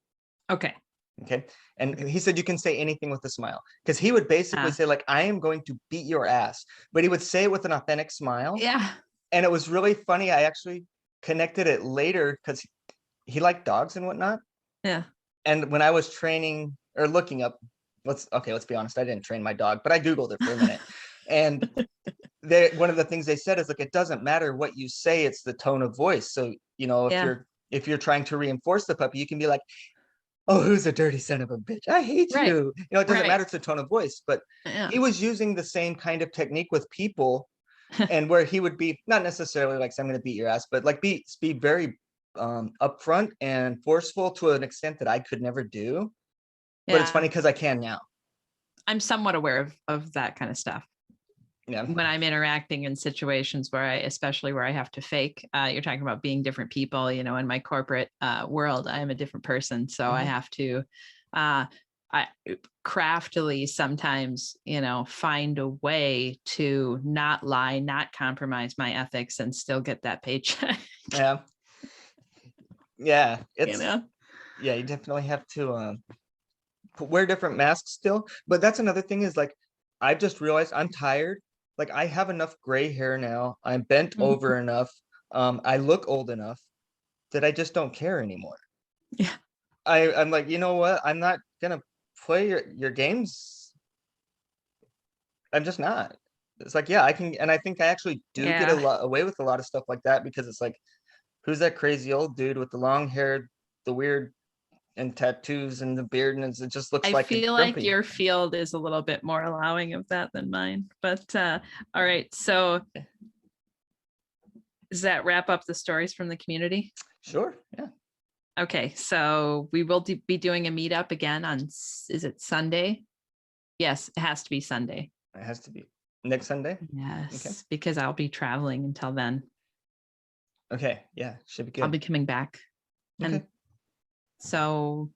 Okay. Okay, and he said you can say anything with a smile, because he would basically Uh, say like, I am going to beat your ass, but he would say it with an authentic smile, yeah. and it was really funny. I actually connected it later because he liked dogs and whatnot. Yeah. And when I was training or looking up, let's be honest, I didn't train my dog, but I Googled it for a minute. And one of the things they said is like, it doesn't matter what you say, it's the tone of voice. So, Yeah. if you're trying to reinforce the puppy, you can be like, oh, who's a dirty son of a bitch? I hate Right. you. It doesn't matter, Right. it's the tone of voice. But Yeah. he was using the same kind of technique with people, and where he would be not necessarily like, I'm going to beat your ass, but like be very upfront and forceful to an extent that I could never do. But it's Yeah. funny because I can now. I'm somewhat aware of that kind of stuff Yeah. when I'm interacting in situations especially where I have to fake. You're talking about being different people, in my corporate world, I am a different person. So I Mhm. have to, I craftily sometimes, find a way to not lie, not compromise my ethics and still get that paycheck. Yeah. Yeah. you know? Yeah, you definitely have to wear different masks still. But that's another thing is like, I've just realized I'm tired. Like, I have enough gray hair now. I'm bent Mhm. over enough. I look old enough that I just don't care anymore. Yeah. I'm like, you know what? I'm not gonna play your games. I'm just not. It's like, yeah, I can, and I think I actually do get a Yeah. lot away with a lot of stuff like that, because it's like, who's that crazy old dude with the long hair, the weird and tattoos and the beard, and it just looks I like a feel like grumpy. your field is a little bit more allowing of that than mine. But all right. So does that wrap up the stories from the community? Sure, yeah, Okay. So we will be doing a meetup again on, is it Sunday? Yes, it has to be Sunday. it has to be next Sunday. Yes, because I'll be traveling until then. Okay, yeah, should be I'll good. be coming back. Okay, And so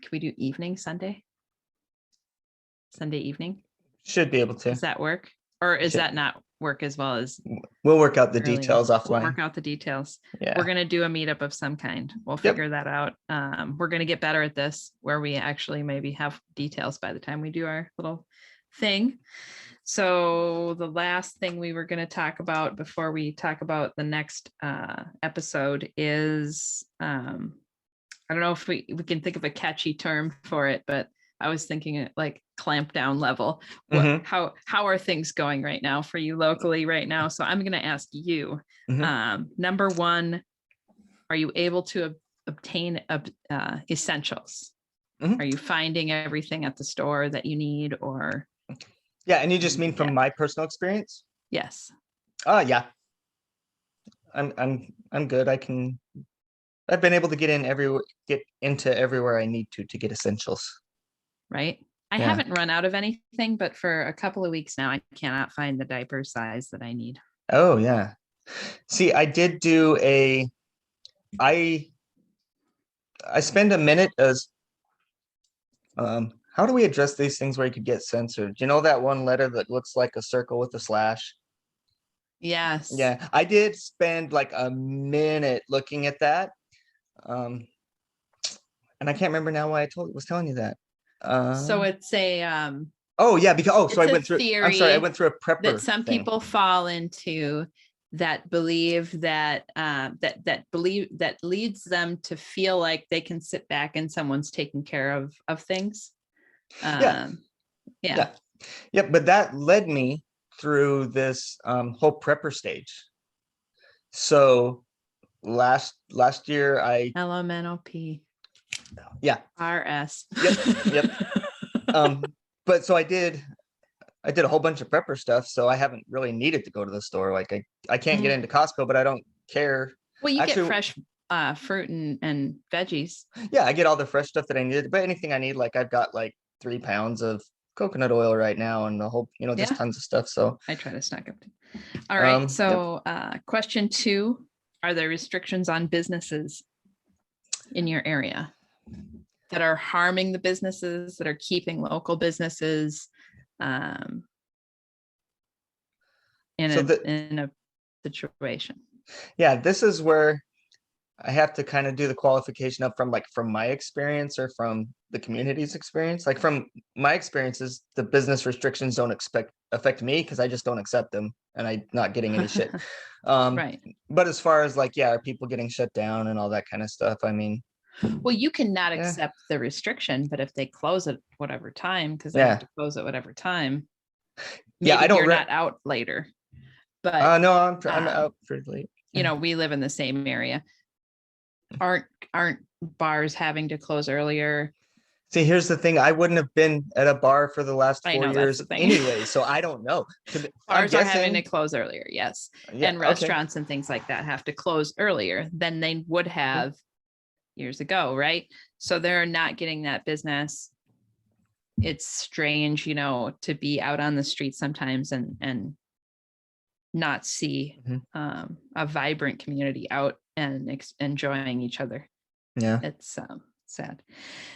can we do evening Sunday? Sunday evening? should be able to. Does that work? Or is Should, that not work as well as we'll work out the early? details We'll offline. work out the details. Yeah. We're going to do a meetup of some kind. We'll Yep. figure that out. We're going to get better at this, where we actually maybe have details by the time we do our little thing. So the last thing we were going to talk about before we talk about the next episode is, I don't know if we can think of a catchy term for it, but I was thinking it like clamp down level. Mhm. How are things going right now for you locally right now? So I'm going to ask you, number one, are you able to obtain essentials? Mhm. Are you finding everything at the store that you need, or? Yeah, and you just mean from Yeah. my personal experience? Yes. Yeah. I'm good. I've been able to get into everywhere I need to get essentials. Right. I Yeah. haven't run out of anything, but for a couple of weeks now, I cannot find the diaper size that I need. Oh yeah. See, I did do I spend a minute as how do we address these things where you could get censored? You know that one letter that looks like a circle with a slash? Yes. Yeah, I did spend like a minute looking at that. And I can't remember now why I was telling you that. So it's a Oh yeah, because I it's a went through. I'm sorry, I theory went through a that prepper some thing. people fall into, that believe that that leads them to feel like they can sit back and someone's taking care of things. Yeah. Yeah. Yeah. Yep. But that led me through this whole prepper stage. So last year LMNOP yeah. RS. Yep. But so I did a whole bunch of prepper stuff. So I haven't really needed to go to the store. Like I can't get into Costco, but I don't care. Well, you get Actually, fresh fruit and veggies. yeah, I get all the fresh stuff that I needed, but anything I need, like I've got like 3 pounds of coconut oil right now and the whole, just Yeah. tons of stuff. So I try to stock up. All right. yep. So question 2, are there restrictions on businesses in your area that are harming the businesses, that are keeping local businesses in So a situation? yeah, this is where I have to kind of do the qualification up from my experience or from the community's experience. Like from my experiences, the business restrictions don't affect me because I just don't accept them and I'm not getting any shit. Right. But as far as are people getting shut down and all that kind of stuff, I mean, well, you cannot Yeah. accept the restriction, but if they close at whatever time, because they Yeah. have to close at whatever time, Yeah, maybe I don't you're not out later. But no, I'm out pretty late. we live in the same area. Aren't bars having to close earlier? See, here's the thing. I wouldn't have been at a bar for the last I 4 know, that's years the thing. anyway, so I don't know. I'm Bars are having to guessing. close earlier, yes. Yeah, And okay. restaurants and things like that have to close earlier than they would have years ago, right? So they're not getting that business. It's strange, to be out on the street sometimes and not see Mhm. a vibrant community out and enjoying each other. Yeah. It's sad.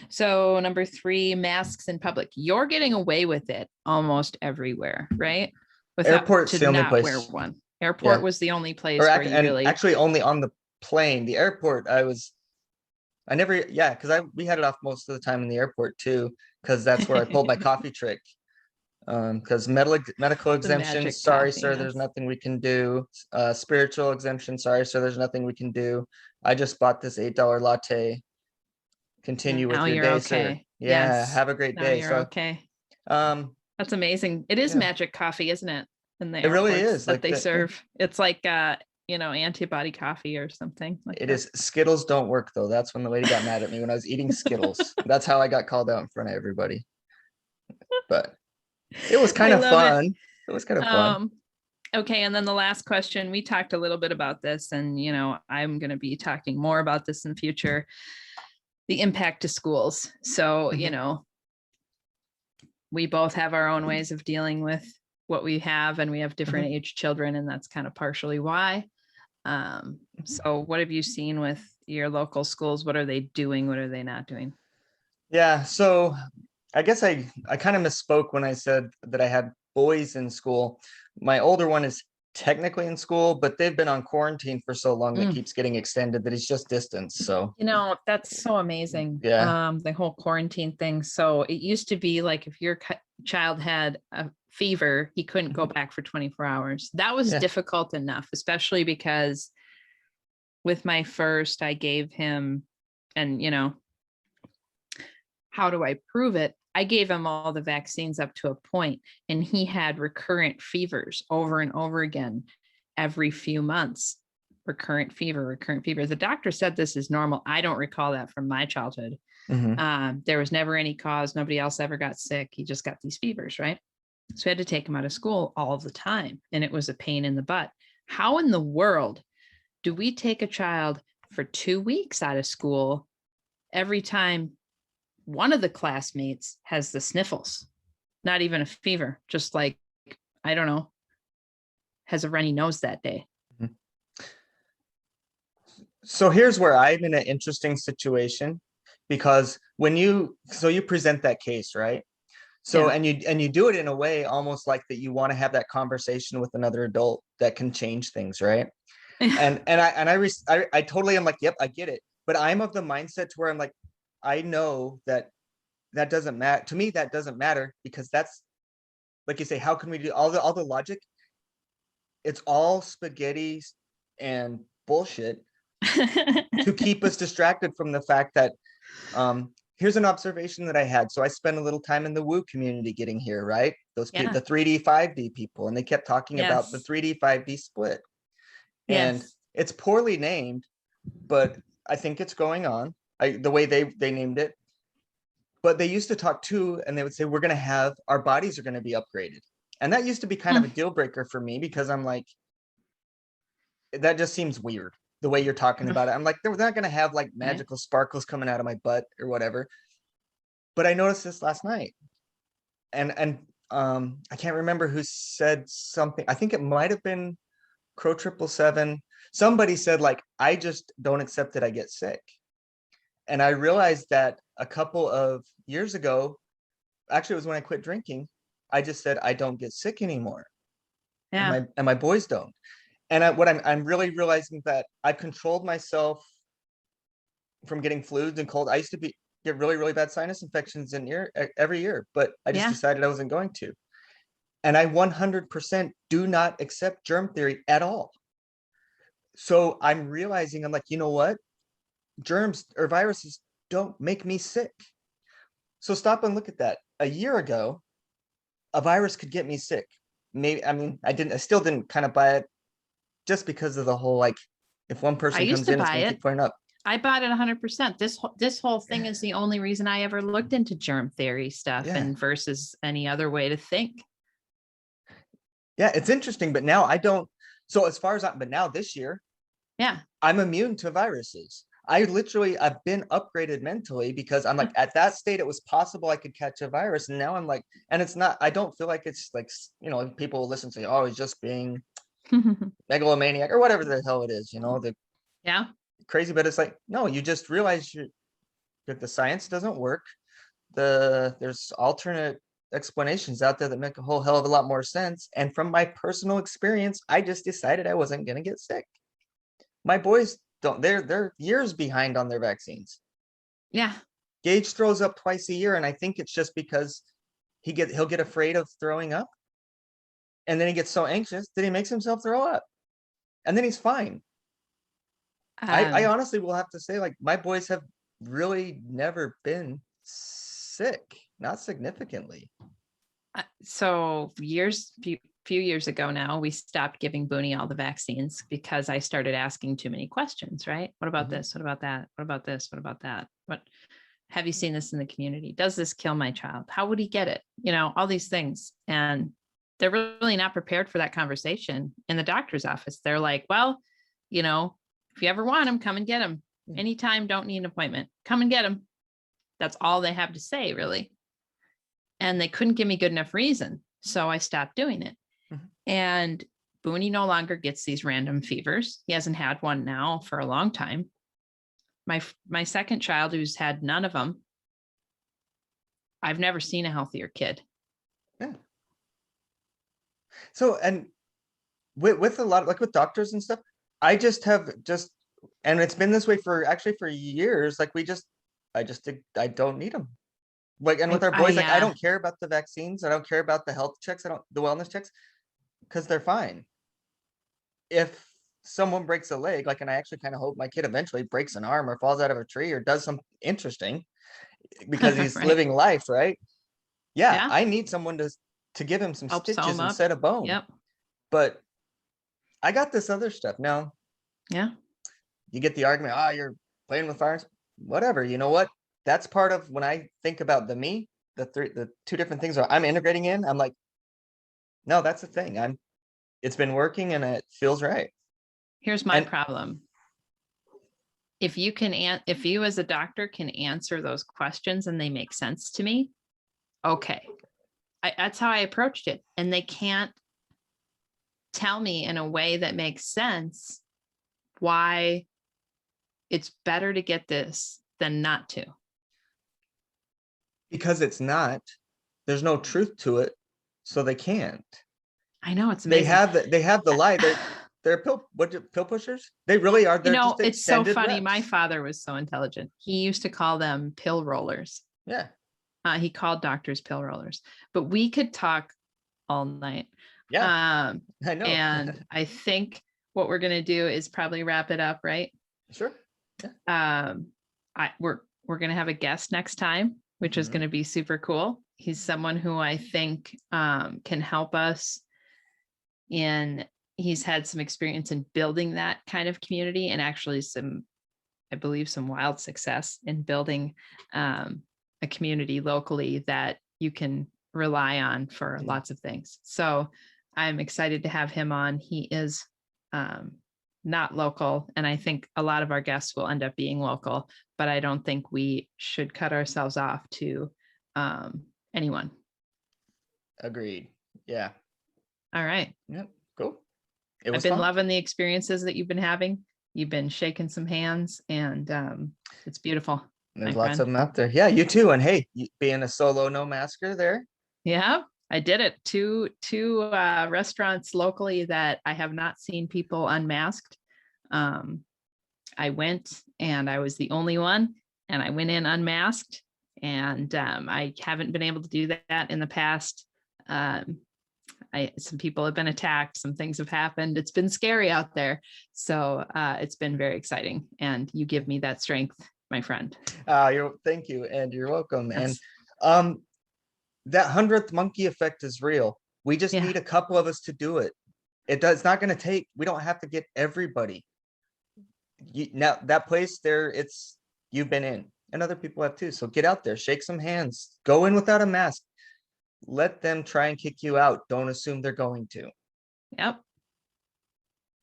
So number 3, masks in public. You're getting away with it almost everywhere, right? Airport's the only not place. wear one. Airport Yeah. was the only place where you really actually only on the plane. The airport, because we had it off most of the time in the airport too, because that's where I pulled my coffee trick. Because medical exemption, magic sorry, coffee, sir, there's yes. nothing we can do. Spiritual exemption, sorry, sir, there's nothing we can do. I just bought this $8 latte. Continue with Now your you're day, okay. sir. Yeah, Yes. have a great Now day. you're So, okay. That's amazing. It is yeah. magic coffee, isn't it? In the It really airports is, that like they yeah. serve. It's like antibody coffee or something like It that. is. Skittles don't work though. That's when the lady got mad at me when I was eating Skittles. That's how I got called out in front of everybody. But it was kind of fun. It was kind of fun. Okay, and then the last question, we talked a little bit about this, and I'm going to be talking more about this in future. The impact to schools. So, we both have our own ways of dealing with what we have, and we have different age children, and that's kind of partially why. So what have you seen with your local schools? What are they doing? What are they not doing? Yeah, so I guess I kind of misspoke when I said that I had boys in school. My older one is technically in school, but they've been on quarantine for so long that keeps getting extended that it's just distance. So that's so amazing. Yeah. The whole quarantine thing. So it used to be like if your child had a fever, he couldn't go back for 24 hours. That was difficult enough, especially because with my first, I gave him, and how do I prove it? I gave him all the vaccines up to a point, and he had recurrent fevers over and over again every few months. Recurrent fever. The doctor said this is normal. I don't recall that from my childhood. There was never any cause. Nobody else ever got sick. He just got these fevers, right? So we had to take him out of school all the time, and it was a pain in the butt. How in the world do we take a child for 2 weeks out of school every time one of the classmates has the sniffles? Not even a fever, just like, I don't know, has a runny nose that day. So here's where I'm in an interesting situation, because when you present that case, right? So and you do it in a way almost like that you want to have that conversation with another adult that can change things, right? and I totally am like, yep, I get it. But I'm of the mindset to where I'm like, I know that doesn't matter to me. That doesn't matter, because that's, like you say, how can we do all the logic? it's all spaghetti and bullshit to keep us distracted from the fact that here's an observation that I had. So I spent a little time in the woo community getting here, right? Those people, Yeah. the 3D 5D people, and they kept talking about the Yes. 3D 5D split. And Yes. it's poorly named, but I think it's going on. The way they named it. But they used to talk too, and they would say, we're gonna have our bodies are gonna be upgraded. And that used to be kind of a deal breaker for me because I'm like, that just seems weird the way you're talking about it. I'm like, they're not gonna have like Right. magical sparkles coming out of my butt or whatever. But I noticed this last night, and I can't remember who said something. I think it might have been Crow 777. Somebody said like, I just don't accept that I get sick. And I realized that a couple of years ago, actually it was when I quit drinking, I just said I don't get sick anymore. Yeah. And my boys don't. And I'm really realizing that I've controlled myself from getting flus and cold. I used to get really, really bad sinus infections every year, but I just Yeah. decided I wasn't going to. And I 100% do not accept germ theory at all. So I'm realizing, I'm like, you know what? Germs or viruses don't make me sick. So stop and look at that. A year ago, a virus could get me sick. Maybe, I mean, I still didn't kind of buy it just because of the whole, like, if one I person used comes to in, it's buy going to it. keep flaring up. I bought it 100%. This whole thing is the only reason I ever looked into germ theory stuff Yeah. and versus any other way to think. Yeah, it's interesting, but now I don't. So as far as but now this year, Yeah. I'm immune to viruses. I've been upgraded mentally because I'm like, at that state, it was possible I could catch a virus. And now I'm like, and it's not, I don't feel like it's like, people will listen to, oh, he's just being megalomaniac or whatever the hell it is, the Yeah. crazy, but it's like, no, you just realize that the science doesn't work. There's alternate explanations out there that make a whole hell of a lot more sense. And from my personal experience, I just decided I wasn't going to get sick. My boys don't, they're years behind on their vaccines. Yeah. Gage throws up twice a year, and I think it's just because he'll get afraid of throwing up. And then he gets so anxious that he makes himself throw up. And then he's fine. I honestly will have to say, like, my boys have really never been sick, not significantly. So few years ago now, we stopped giving Booney all the vaccines because I started asking too many questions, right? What about this? What about that? What about this? What about that? What have you seen this in the community? Does this kill my child? How would he get it? All these things. And they're really not prepared for that conversation in the doctor's office. They're like, well, if you ever want him, come and get him. Anytime, don't need an appointment. Come and get him. That's all they have to say, really. And they couldn't give me good enough reason. So I stopped doing it. And Booney no longer gets these random fevers. He hasn't had one now for a long time. My second child, who's had none of them, I've never seen a healthier kid. Yeah. So, and with a lot, like with doctors and stuff, I and it's been this way for years. Like I don't need them. Like, and with our boys, like, I don't care about the vaccines. I don't care about the health checks. The wellness checks, because they're fine. If someone breaks a leg, like, and I actually kind of hope my kid eventually breaks an arm or falls out of a tree or does something interesting because he's Right. living life, right? Yeah, I need someone to give him some Help stitches sew and set a bone. Yep. But I got this other stuff now. Yeah. You get the argument, you're playing with fires. Whatever. You know what? That's part of when I think about the two different things I'm integrating in. I'm like, no, that's the thing. It's been working and it feels right. Here's my problem. If you as a doctor can answer those questions and they make sense to me, okay. That's how I approached it. And they can't tell me in a way that makes sense why it's better to get this than not to. Because it's not. There's no truth to it, so they can't. I know, it's amazing. They have the lie. They're pill pushers. They really are. They're just it's so funny. reps. My father was so intelligent. He used to call them pill rollers. Yeah. He called doctors pill rollers. But we could talk all night. Yeah, I know. And I think what we're going to do is probably wrap it up, right? Sure. We're going to have a guest next time, which is Mhm. going to be super cool. He's someone who I think can help us in, he's had some experience in building that kind of community, and actually I believe some wild success in building a community locally that you can rely on for Mm. lots of things. So I'm excited to have him on. He is not local, and I think a lot of our guests will end up being local, but I don't think we should cut ourselves off to anyone. Agreed. Yeah. All right. Yep. Cool. It I've was been fun. loving the experiences that you've been having. You've been shaking some hands, and it's beautiful, There's my lots friend. of them out there. Yeah, you too. And hey, being a solo no masker there. Yeah, I did it. Two restaurants locally that I have not seen people unmasked. I went and I was the only one, and I went in unmasked, and I haven't been able to do that in the past. Some people have been attacked, some things have happened. It's been scary out there. So it's been very exciting. And you give me that strength, my friend. Thank you, and you're welcome. And Yes. that 100th monkey effect is real. We just Yeah. need a couple of us to do it. It's not going to take, we don't have to get everybody. Now that place there, you've been in, and other people have too. So get out there, shake some hands, go in without a mask. Let them try and kick you out. Don't assume they're going to. Yep.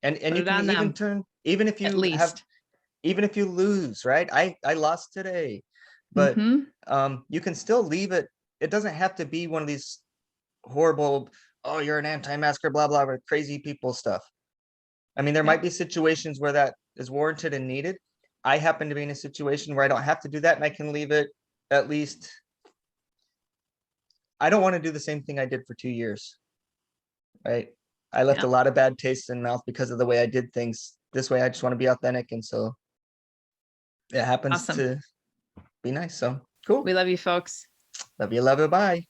And Put you it can on even them turn, at least. even if you lose, right? I lost today, but Mm-hmm. you can still leave it. It doesn't have to be one of these horrible, oh, you're an anti-masker, blah, blah, blah, crazy people stuff. I mean, there might be situations where that is warranted and needed. I happen to be in a situation where I don't have to do that, and I can leave it at least. I don't want to do the same thing I did for 2 years, right? I left a Yep. lot of bad taste in mouth because of the way I did things. This way, I just want to be authentic, and so it happens Awesome. to be nice. So cool. We love you, folks. Love you. Bye.